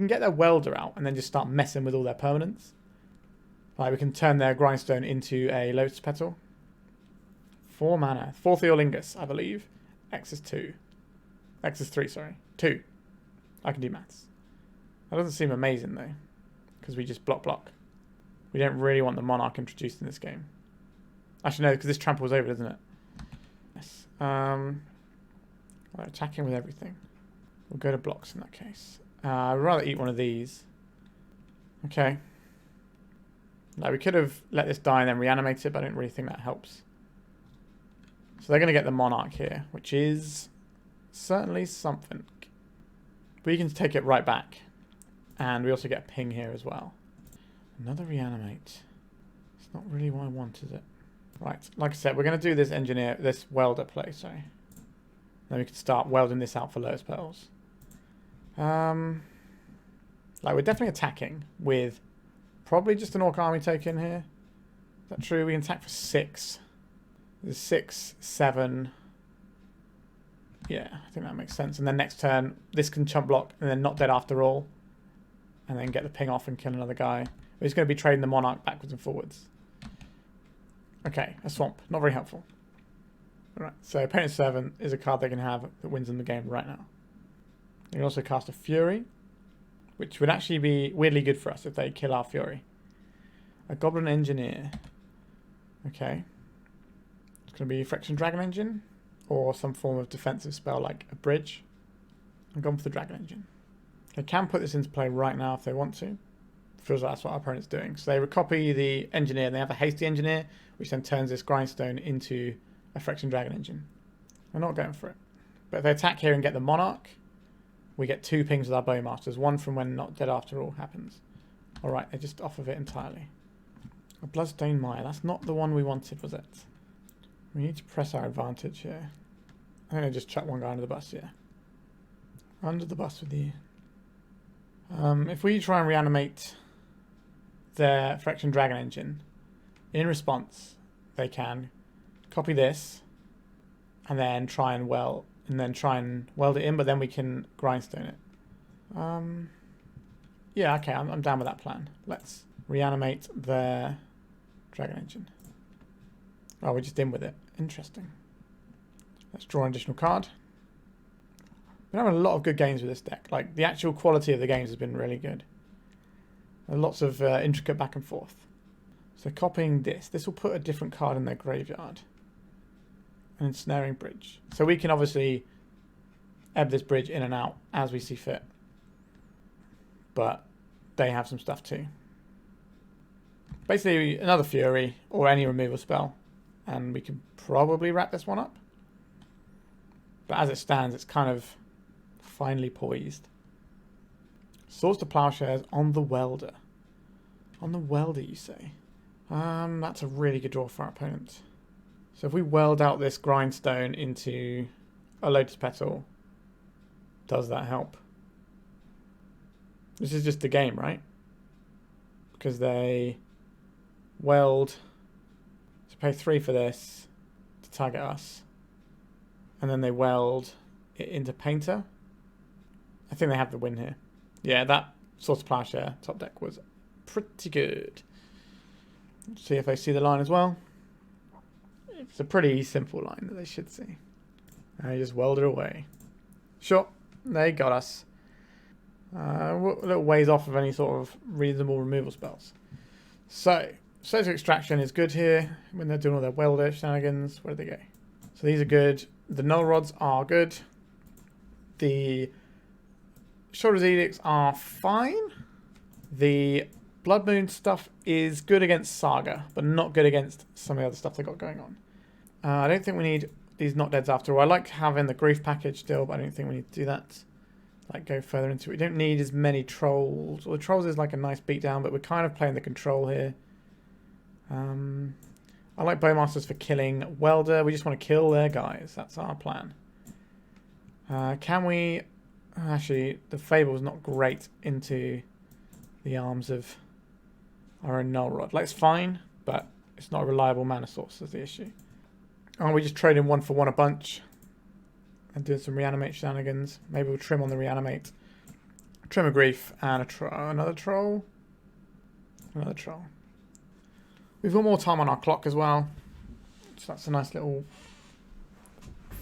get their Welder out and then just start messing with all their permanents. Like we can turn their Grindstone into a Lotus Petal. 4 mana. 4 Theolingus, I believe. X is 2. X is 3, sorry. 2. I can do maths. That doesn't seem amazing though. Because we just block. We don't really want the Monarch introduced in this game. Actually no, because this tramples over, doesn't it? Yes. Well, attacking with everything. We'll go to blocks in that case. I'd rather eat one of these. Okay. No, we could have let this die and then reanimate it, but I don't really think that helps. So they're going to get the Monarch here, which is certainly something. We can take it right back. And we also get a ping here as well. Another Reanimate. It's not really what I want, is it? Right, like I said, we're going to do this Engineer, this Welder play, sorry. Then we can start welding this out for Lotus Petals. Like, we're definitely attacking with probably just an Orc Army token here. Is that true? We can attack for 6. There's 6, 7. Yeah, I think that makes sense. And then next turn, this can chump block and then not dead after all. And then get the ping off and kill another guy. We're just going to be trading the Monarch backwards and forwards. Okay, a Swamp. Not very helpful. Alright, so Opponent's Servant is a card they can have that wins them the game right now. They can also cast a Fury, which would actually be weirdly good for us if they kill our Fury. A Goblin Engineer. Okay. It's going to be Phyrexian Dragon Engine, or some form of defensive spell like a Bridge. I'm going for the Dragon Engine. They can put this into play right now if they want to. Feels like that's what our opponent's doing. So they would copy the Engineer, and they have a Hasty Engineer, which then turns this Grindstone into a Phyrexian Dragon Engine. We're not going for it. But if they attack here and get the Monarch, we get 2 pings with our Bowmasters. One from when Not Dead After All happens. Alright, they're just off of it entirely. A Bloodstained Mire. That's not the one we wanted, was it? We need to press our advantage here. I'm going to just chuck one guy under the bus here. Under the bus with you. If we try and reanimate their Phyrexian Dragon Engine, in response, they can copy this and then try and weld it in, but then we can Grindstone it. Yeah, okay, I'm down with that plan. Let's reanimate their Dragon Engine. Oh, we're just in with it. Interesting. Let's draw an additional card. We're having a lot of good games with this deck. Like, the actual quality of the games has been really good. And lots of intricate back and forth. So copying this will put a different card in their graveyard. An Ensnaring Bridge. So we can obviously ebb this bridge in and out as we see fit. But they have some stuff too. Basically, another Fury or any removal spell. And we can probably wrap this one up. But as it stands, it's kind of finely poised. Swords to Plowshares on the Welder. On the Welder, you say? That's a really good draw for our opponent. So if we weld out this Grindstone into a Lotus Petal, does that help? This is just the game, right? Because they weld to pay 3 for this to target us. And then they weld it into Painter. I think they have the win here. Yeah, Swords to Plowshare top deck was pretty good. Let's see if they see the line as well. It's a pretty simple line that they should see. And I just weld it away. Sure, they got us. A little ways off of any sort of reasonable removal spells. So, Social Extraction is good here when they're doing all their welder shenanigans. Where do they go? So these are good. The Null Rods are good. The Sheoldred's Edicts are fine. The Blood Moon stuff is good against Saga, but not good against some of the other stuff they got going on. I don't think we need these Not Deads after all. I like having the Grief package still, but I don't think we need to do that. Like, go further into it. We don't need as many Trolls. Well, the Trolls is like a nice beatdown, but we're kind of playing the control here. I like Bowmasters for killing Welder. We just want to kill their guys. That's our plan. Can we... Actually, the Fable is not great into the arms of our own Null Rod. Like, it's fine, but it's not a reliable mana source is the issue. Oh, we just trade in 1 for 1 a bunch. And doing some Reanimate shenanigans. Maybe we'll trim on the Reanimate. Trim a Grief and another Troll. Another Troll. We've got more time on our clock as well. So that's a nice little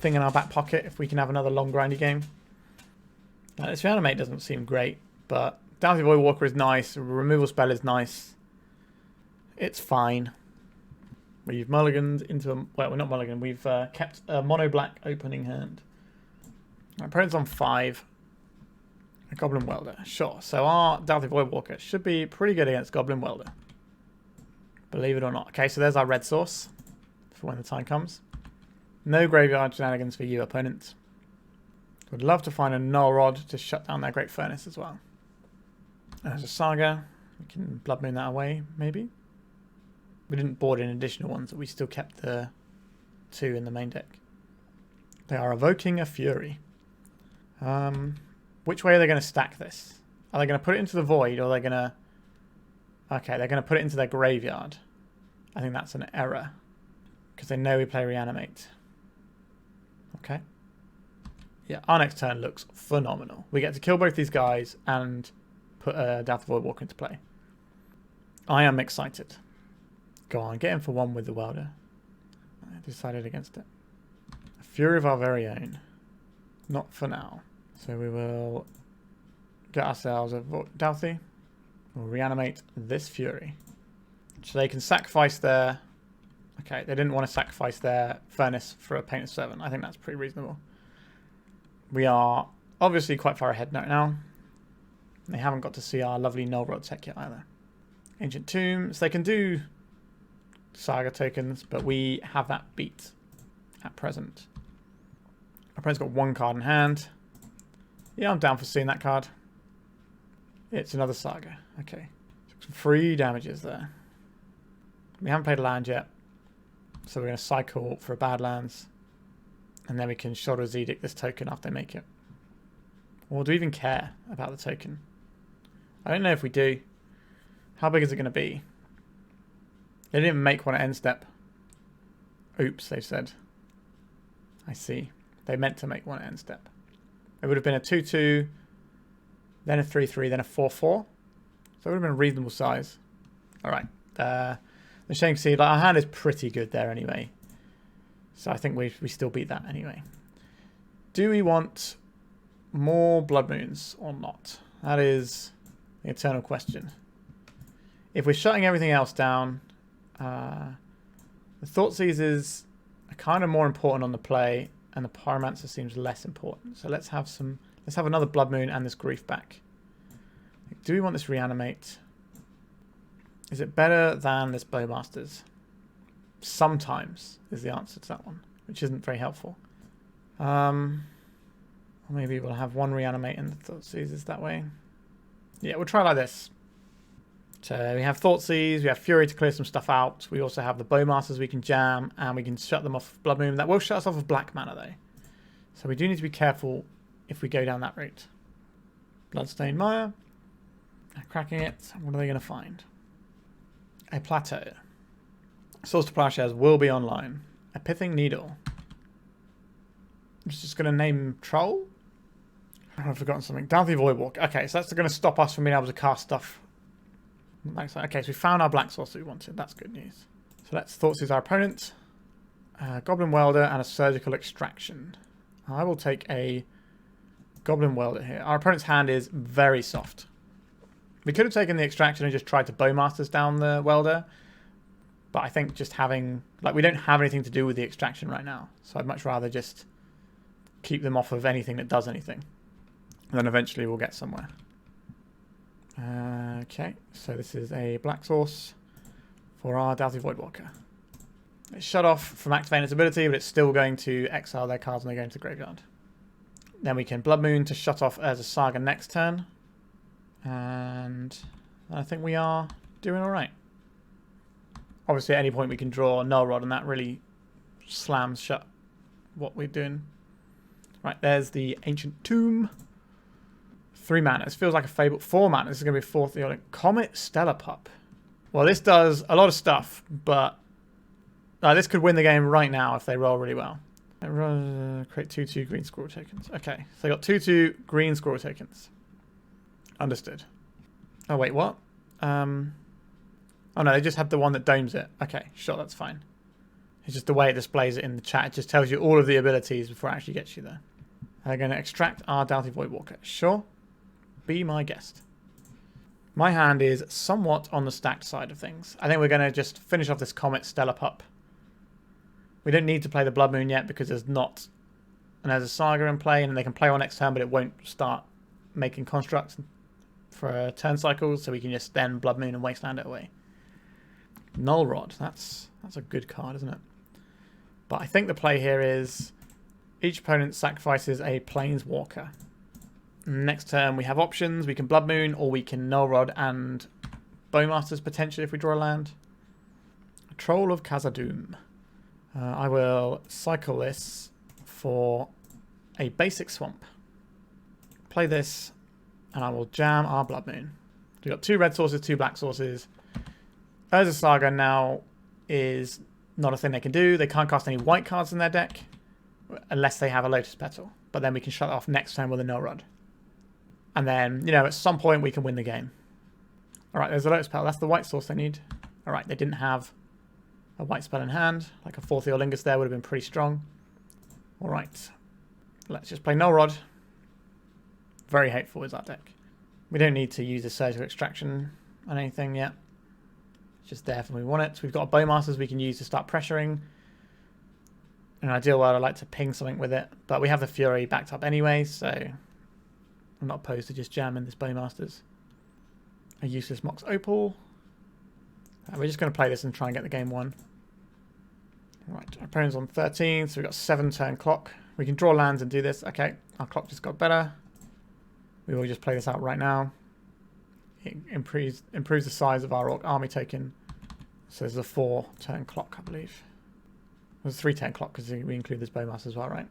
thing in our back pocket if we can have another long grindy game. Now, this Reanimate doesn't seem great, but Dauthi Voidwalker is nice. Removal spell is nice. It's fine. We've mulliganed into a... Well, we're not mulliganed. We've kept a mono-black opening hand. Our opponent's on 5. A Goblin Welder. Sure. So our Dauthi Voidwalker should be pretty good against Goblin Welder. Believe it or not. Okay, so there's our red source for when the time comes. No graveyard shenanigans for you, opponents. Would love to find a Null Rod to shut down their Great Furnace as well. There's a Saga. We can Blood Moon that away, maybe. We didn't board in additional ones, but we still kept the 2 in the main deck. They are evoking a Fury. Which way are they going to stack this? Are they going to put it into the Void, or are they going to... Okay, they're going to put it into their graveyard. I think that's an error. Because they know we play Reanimate. Okay. Yeah, our next turn looks phenomenal. We get to kill both these guys and put Dauthi Voidwalker into play. I am excited. Go on, get in for 1 with the Welder. I decided against it. A Fury of our very own. Not for now. So we will get ourselves a Dauthi. We'll Reanimate this Fury. So they can sacrifice their... Okay, they didn't want to sacrifice their Furnace for a Painted Servant. I think that's pretty reasonable. We are obviously quite far ahead now. They haven't got to see our lovely Null Rod tech yet either. Ancient Tombs. They can do Saga tokens, but we have that beat at present. Our opponent's got 1 card in hand. Yeah, I'm down for seeing that card. It's another Saga. Okay. Some free damages there. We haven't played a land yet. So we're going to cycle for a Badlands. And then we can Sheoldred's Edict this token after they make it. Or do we even care about the token? I don't know if we do. How big is it going to be? They didn't make one at end step. Oops, they said. I see. They meant to make one at end step. It would have been a 2-2, then a 3-3, then a 4-4. So it would have been a reasonable size. Alright. The Shame Seed, like, our hand is pretty good there anyway. So I think we still beat that anyway. Do we want more Blood Moons or not? That is the eternal question. If we're shutting everything else down, the Thoughtseizes are kind of more important on the play, and the Pyromancer seems less important. So let's have another Blood Moon and this Grief back. Do we want this Reanimate? Is it better than this Bowmasters? Sometimes is the answer to that one, which isn't very helpful. Or maybe we'll have 1 Reanimate and the Thoughtseizes that way. Yeah, we'll try like this. So we have Thoughtseize, we have Fury to clear some stuff out. We also have the Bowmasters we can jam, and we can shut them off Blood Moon. That will shut us off of black mana though. So we do need to be careful if we go down that route. Bloodstained Mire. Cracking it. What are they going to find? A Plateau. Swords to Plowshares will be online. A Pithing Needle. I'm just going to name Troll. I've forgotten something. Dauthi Voidwalker. Okay, so that's going to stop us from being able to cast stuff. Okay, so we found our black source that we wanted. That's good news. So let's Thoughtseize our opponent. Goblin Welder and a Surgical Extraction. I will take a Goblin Welder here. Our opponent's hand is very soft. We could have taken the Extraction and just tried to Bowmasters down the Welder. But I think just having... Like, we don't have anything to do with the Extraction right now. So I'd much rather just keep them off of anything that does anything. And then eventually we'll get somewhere. Okay, so this is a black source for our Dauthi Voidwalker. It's shut off from activating its ability, but it's still going to exile their cards when they go into the graveyard. Then we can Blood Moon to shut off as a Saga next turn. And I think we are doing alright. Obviously at any point we can draw Null Rod and that really slams shut what we're doing. Right, there's the Ancient Tomb. 3 mana. This feels like a Fable. 4 mana. This is going to be 4th Theodic. Comet Stellar Pup. Well, this does a lot of stuff, but this could win the game right now if they roll really well. Create 2/2 green squirrel tokens. Okay, so they got 2/2 green squirrel tokens. Understood. Oh, wait, what? Oh, no, they just had the one that domes it. Okay, sure, that's fine. It's just the way it displays it in the chat. It just tells you all of the abilities before it actually gets you there. They're going to extract our Dauthi Voidwalker. Sure. Be my guest. My hand is somewhat on the stacked side of things. I think we're going to just finish off this Comet Stellar Pup. We don't need to play the Blood Moon yet because there's not... And there's a Saga in play and they can play on next turn, but it won't start making constructs for turn cycles, so we can just then Blood Moon and Wasteland it away. Null Rod. That's a good card, isn't it? But I think the play here is each opponent sacrifices a Planeswalker. Next turn we have options. We can Blood Moon or we can Null Rod and Bowmasters potentially if we draw a land. Troll of Khazad-dûm. I will cycle this for a basic swamp. Play this and I will jam our Blood Moon. We've got 2 red sources, 2 black sources. Urza Saga now is not a thing they can do. They can't cast any white cards in their deck unless they have a Lotus Petal. But then we can shut it off next turn with a Null Rod. And then, you know, at some point we can win the game. Alright, there's a Lotus Petal. That's the white source they need. Alright, they didn't have a white spell in hand. Like a 4th Eolingus there would have been pretty strong. Alright. Let's just play Null Rod. Very hateful is our deck. We don't need to use the Surgical Extraction on anything yet. It's just there for when we want it. So we've got Bowmasters we can use to start pressuring. In an ideal world, I'd like to ping something with it. But we have the Fury backed up anyway, so I'm not opposed to just jamming this Bowmasters. A useless Mox Opal. We're just going to play this and try and get the game won. Right, our opponent's on 13, so we've got 7 turn clock. We can draw lands and do this. Okay, our clock just got better. We will just play this out right now. It improves the size of our army token. So there's a 4 turn clock, I believe. There's a 3 turn clock because we include this Bowmaster as well, right?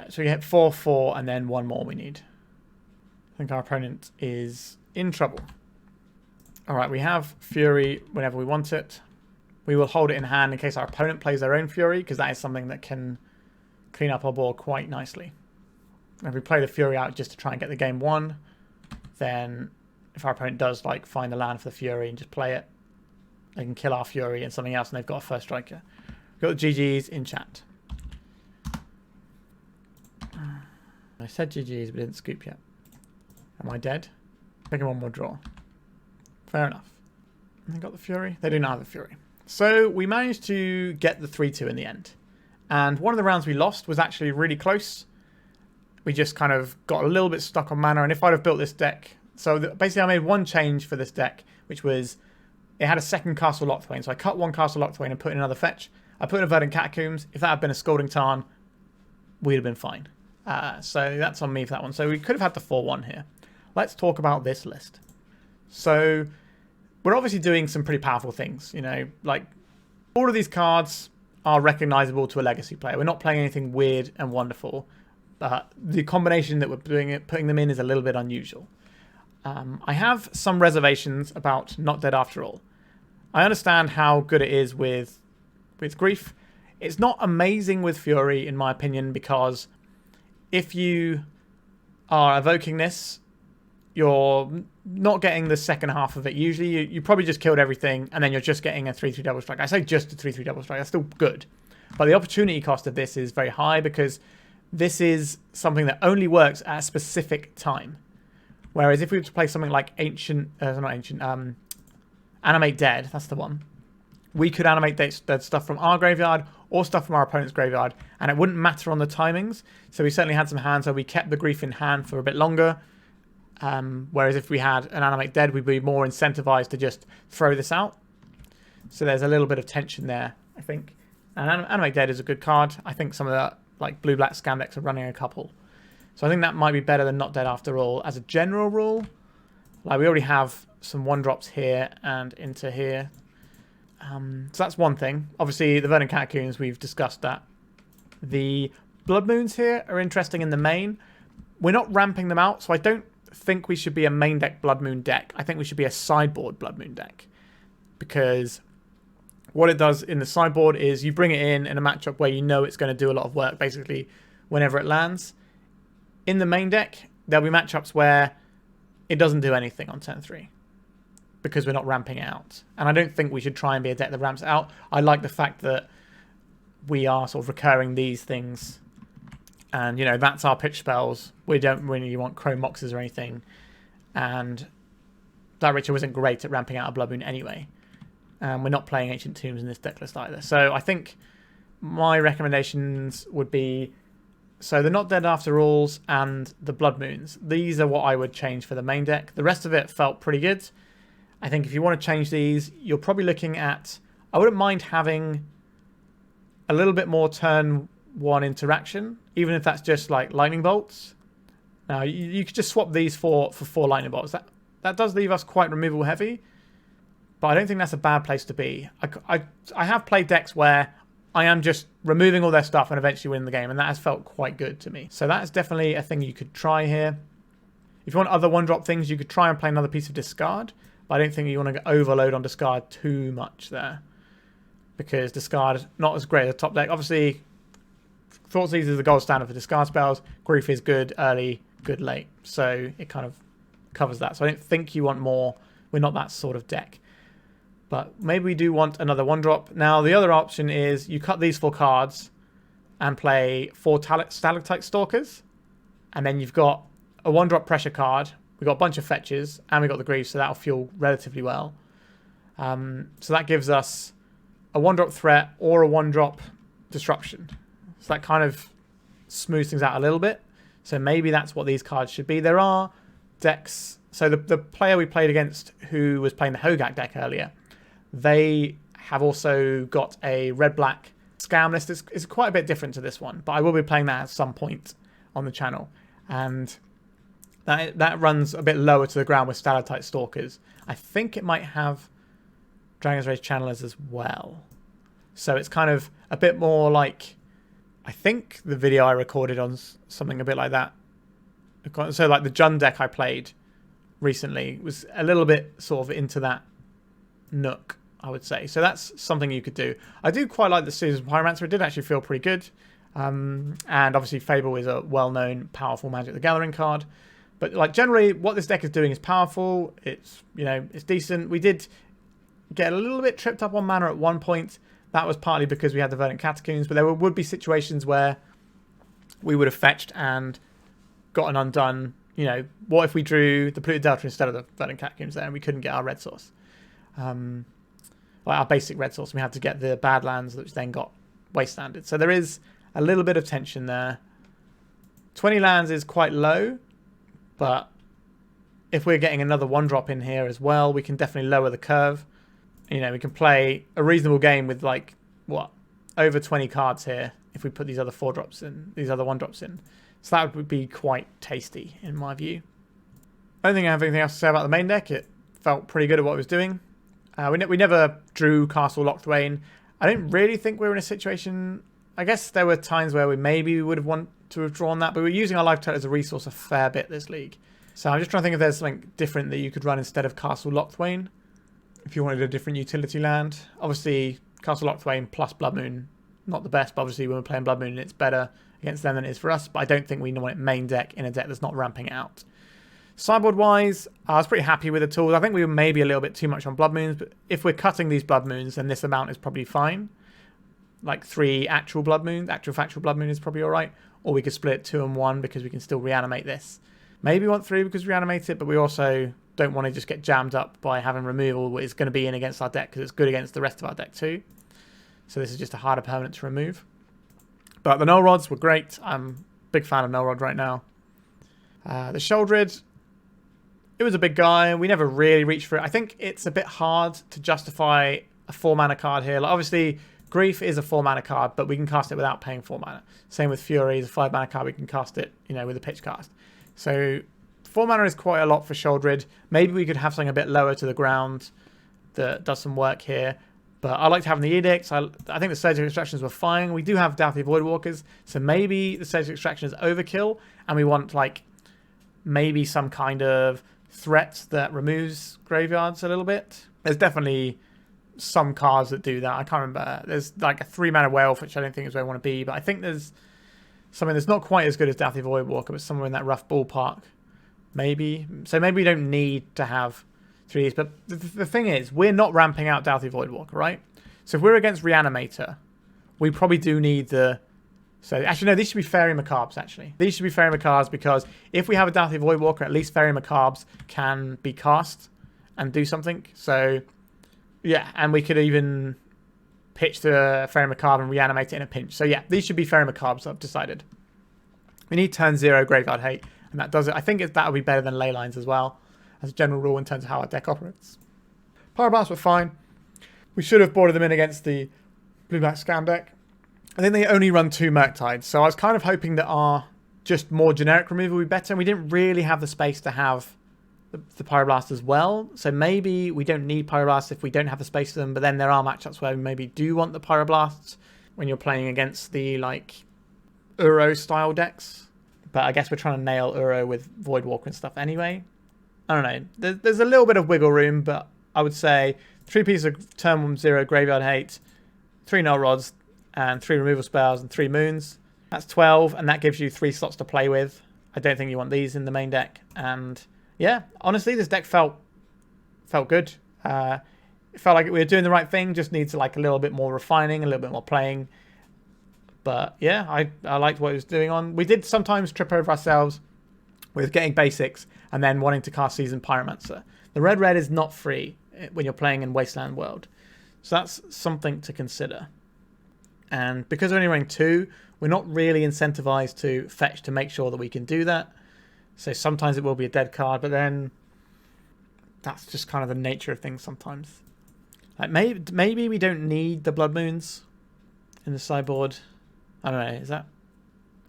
So we hit 4, 4, and then 1 more we need. I think our opponent is in trouble. Alright, we have Fury whenever we want it. We will hold it in hand in case our opponent plays their own Fury, because that is something that can clean up our board quite nicely. If we play the Fury out just to try and get the game won, then if our opponent does like find the land for the Fury and just play it, they can kill our Fury and something else and they've got a first striker. We've got the GGs in chat. I said GGs but didn't scoop yet. Am I dead? Taking one more draw. Fair enough. They got the Fury? They do not have the Fury. So we managed to get the 3-2 in the end. And one of the rounds we lost was actually really close. We just kind of got a little bit stuck on mana. And if I'd have built this deck... So basically I made one change for this deck, which was it had a second Castle Locthwain. So I cut one Castle Locthwain and put in another fetch. I put in a Verdant Catacombs. If that had been a Scalding Tarn, we'd have been fine. So that's on me for that one. So we could have had the 4-1 here. Let's talk about this list. So we're obviously doing some pretty powerful things. You know, like all of these cards are recognizable to a Legacy player. We're not playing anything weird and wonderful. But the combination that we're putting them in is a little bit unusual. I have some reservations about Not Dead After All. I understand how good it is with Grief. It's not amazing with Fury, in my opinion, because if you are evoking this, you're not getting the second half of it. Usually you probably just killed everything and then you're just getting a 3/3 double strike. I say just a 3/3 double strike. That's still good. But the opportunity cost of this is very high because this is something that only works at a specific time. Whereas if we were to play something like Animate Dead, that's the one. We could animate that stuff from our graveyard or stuff from our opponent's graveyard, and it wouldn't matter on the timings. So we certainly had some hands where we kept the grief in hand for a bit longer. Whereas if we had an Animate Dead, we'd be more incentivized to just throw this out. So there's a little bit of tension there, I think. And Animate Dead is a good card. I think some of the like blue-black scam decks are running a couple. So I think that might be better than Not Dead after all. As a general rule, like we already have some 1-drops here and into here. So that's one thing. Obviously, the Verdant Catacombs, we've discussed that. The Blood Moons here are interesting in the main. We're not ramping them out, so I don't think we should be a main deck Blood Moon deck. I think we should be a sideboard Blood Moon deck. Because what it does in the sideboard is you bring it in a matchup where you know it's going to do a lot of work, basically, whenever it lands. In the main deck, there'll be matchups where it doesn't do anything on turn 3 because we're not ramping it out. And I don't think we should try and be a deck that ramps it out. I like the fact that we are sort of recurring these things. And, you know, that's our pitch spells. We don't really want Chrome Moxes or anything. And that Ritual isn't great at ramping out a Blood Moon anyway. We're not playing Ancient Tombs in this deck list either. So I think my recommendations would be... So the Not Dead After Alls and the Blood Moons. These are what I would change for the main deck. The rest of it felt pretty good. I think if you want to change these, you're probably looking at... I wouldn't mind having a little bit more turn 1 interaction, even if that's just like Lightning Bolts. Now, you could just swap these for 4 Lightning Bolts. That does leave us quite removal heavy, but I don't think that's a bad place to be. I have played decks where I am just removing all their stuff and eventually winning the game, and that has felt quite good to me. So that is definitely a thing you could try here. If you want other 1-drop things, you could try and play another piece of discard, but I don't think you want to overload on discard too much there, because discard not as great as a top deck. Obviously, Thoughtseize is the gold standard for discard spells. Grief is good early, good late, so it kind of covers that. So I don't think you want more. We're not that sort of deck. But maybe we do want another 1-drop. Now, the other option is you cut these 4 cards and play 4 Stalactite Stalkers. And then you've got a 1-drop pressure card. We've got a bunch of fetches. And we've got the Grief, so that'll fuel relatively well. So that gives us a 1-drop threat or a 1-drop disruption. So that kind of smooths things out a little bit. So maybe that's what these cards should be. There are decks... So the player we played against who was playing the Hogak deck earlier... They have also got a red-black scam list. It's quite a bit different to this one, but I will be playing that at some point on the channel. And that runs a bit lower to the ground with Stalactite Stalkers. I think it might have Dragon's Rage Channelers as well. So it's kind of a bit more like... I think the video I recorded on something a bit like that. So like the Jund deck I played recently was a little bit sort of into that nook, I would say. So that's something you could do. I do quite like the Seasoned Pyromancer. It did actually feel pretty good. And obviously Fable is a well-known, powerful Magic the Gathering card. But like generally what this deck is doing is powerful. It's, you know, it's decent. We did get a little bit tripped up on mana at one point. That was partly because we had the Verdant Catacombs, but there would be situations where we would have fetched and gotten undone. You know, what if we drew the Polluted Delta instead of the Verdant Catacombs there and we couldn't get our red source? Like our basic red source, we had to get the Badlands, which then got wastelanded. So there is a little bit of tension there. 20 lands is quite low, but if we're getting another 1-drop in here as well, we can definitely lower the curve. You know, we can play a reasonable game with like, what, over 20 cards here if we put these other 4-drops in, these other 1-drops in. So that would be quite tasty in my view. I don't think I have anything else to say about the main deck. It felt pretty good at what it was doing. We never drew Castle Locthwain. I don't really think we were in a situation... I guess there were times where we would have wanted to have drawn that, but we're using our life total as a resource a fair bit this league. So I'm just trying to think if there's something different that you could run instead of Castle Locthwain. If you wanted a different utility land. Obviously, Castle Locthwain plus Blood Moon, not the best, but obviously when we're playing Blood Moon, it's better against them than it is for us. But I don't think we want it main deck in a deck that's not ramping out. Sideboard-wise, I was pretty happy with the tools. I think we were maybe a little bit too much on Blood Moons, but if we're cutting these Blood Moons, then this amount is probably fine. Like 3 actual Blood Moons, actual factual Blood Moon is probably alright. Or we could split it 2 and 1 because we can still reanimate this. Maybe we want 3 because we reanimate it, but we also don't want to just get jammed up by having removal what is going to be in against our deck because it's good against the rest of our deck too. So this is just a harder permanent to remove. But the Null Rods were great. I'm a big fan of Null Rod right now. The Sheoldred, it was a big guy. We never really reached for it. I think it's a bit hard to justify a 4-mana card here. Like obviously, Grief is a 4-mana card, but we can cast it without paying 4 mana. Same with Fury, is a 5-mana card. We can cast it, you know, with a pitch cast. So 4 mana is quite a lot for Sheoldred. Maybe we could have something a bit lower to the ground that does some work here. But I liked having the Edicts. I think the Surgical Extractions were fine. We do have Dauthi Voidwalkers, so maybe the Surgical Extraction is overkill, and we want like maybe some kind of threat that removes graveyards a little bit. There's definitely some cards that do that. I can't remember. There's like a 3-mana Whelf, which I don't think is where I want to be, but I think there's something that's not quite as good as Dauthi Voidwalker, but somewhere in that rough ballpark. Maybe. So maybe we don't need to have 3s, but the thing is, we're not ramping out Dauthi Voidwalker, right? So if we're against Reanimator, we probably do need the... So actually, no, these should be Fairy Macabres, actually. These should be Fairy Macabres because if we have a Dauthi Voidwalker, at least Fairy Macabres can be cast and do something. So, yeah, and we could even pitch the Fairy Macabre and reanimate it in a pinch. So, yeah, these should be Fairy Macabres, I've decided. We need turn 0 Graveyard Hate, and that does it. I think that would be better than Ley Lines as well, as a general rule in terms of how our deck operates. Pyroblast were fine. We should have boarded them in against the blue-black Scam deck. I think they only run 2 Murktides, so I was kind of hoping that our just more generic removal would be better, and we didn't really have the space to have the Pyroblast as well, so maybe we don't need Pyroblast if we don't have the space for them, but then there are matchups where we maybe do want the Pyroblasts when you're playing against the, like, Uro-style decks, but I guess we're trying to nail Uro with Voidwalker and stuff anyway. I don't know. There's a little bit of wiggle room, but I would say 3 pieces of turn 0 Graveyard Hate, 3 Null Rods, and 3 removal spells and 3 moons. That's 12, and that gives you 3 slots to play with. I don't think you want these in the main deck. And yeah, honestly, this deck felt good. It felt like we were doing the right thing, just needs like a little bit more refining, a little bit more playing. But yeah, I liked what it was doing on. We did sometimes trip over ourselves with getting basics and then wanting to cast Seasoned Pyromancer. The red is not free when you're playing in Wasteland World. So that's something to consider. And because we're only running 2, we're not really incentivized to fetch to make sure that we can do that. So sometimes it will be a dead card, but then that's just kind of the nature of things sometimes. Like maybe we don't need the Blood Moons in the sideboard. I don't know, is that...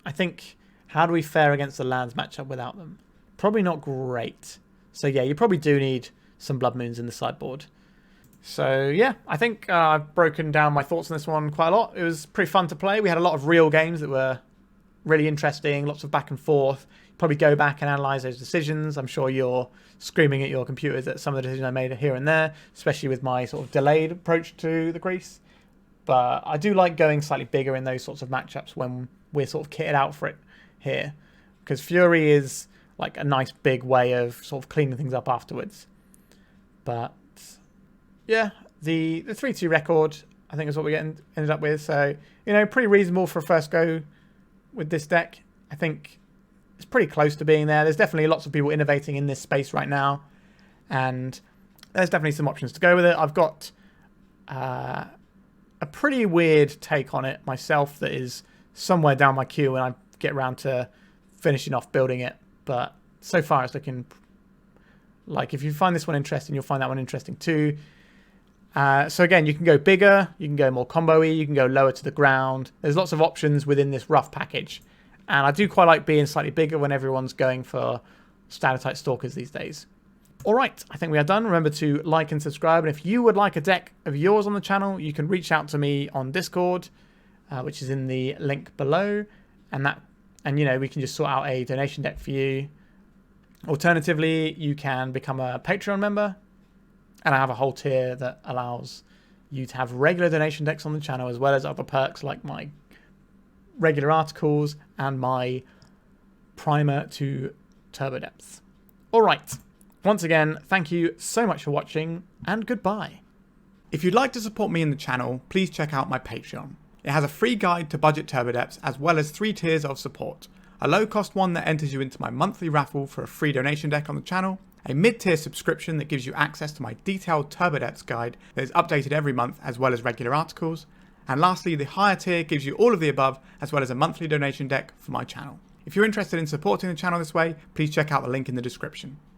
I think, how do we fare against the lands matchup without them? Probably not great. So yeah, you probably do need some Blood Moons in the sideboard. So yeah, I think I've broken down my thoughts on this one quite a lot. It was pretty fun to play. We had a lot of real games that were really interesting, lots of back and forth. Probably go back and analyze those decisions. I'm sure you're screaming at your computers at some of the decisions I made here and there, especially with my sort of delayed approach to the crease. But I do like going slightly bigger in those sorts of matchups when we're sort of kitted out for it here, because Fury is like a nice big way of sort of cleaning things up afterwards. But yeah, the 3-2 record, I think, is what we ended up with. So, you know, pretty reasonable for a first go with this deck. I think it's pretty close to being there. There's definitely lots of people innovating in this space right now, and there's definitely some options to go with it. I've got a pretty weird take on it myself that is somewhere down my queue when I get around to finishing off building it. But so far it's looking like if you find this one interesting, you'll find that one interesting too. So again, you can go bigger, you can go more combo-y, you can go lower to the ground. There's lots of options within this rough package. And I do quite like being slightly bigger when everyone's going for standard type stalkers these days. Alright, I think we are done. Remember to like and subscribe. And if you would like a deck of yours on the channel, you can reach out to me on Discord, which is in the link below. And you know, we can just sort out a donation deck for you. Alternatively, you can become a Patreon member. And I have a whole tier that allows you to have regular donation decks on the channel, as well as other perks like my regular articles and my primer to Turbo Depths. Alright, once again, thank you so much for watching, and goodbye. If you'd like to support me in the channel, please check out my Patreon. It has a free guide to budget Turbo Depths, as well as 3 tiers of support. A low cost one that enters you into my monthly raffle for a free donation deck on the channel, a mid-tier subscription that gives you access to my detailed Turbo Depths guide that is updated every month, as well as regular articles, and lastly the higher tier gives you all of the above, as well as a monthly donation deck for my channel. If you're interested in supporting the channel this way, please check out the link in the description.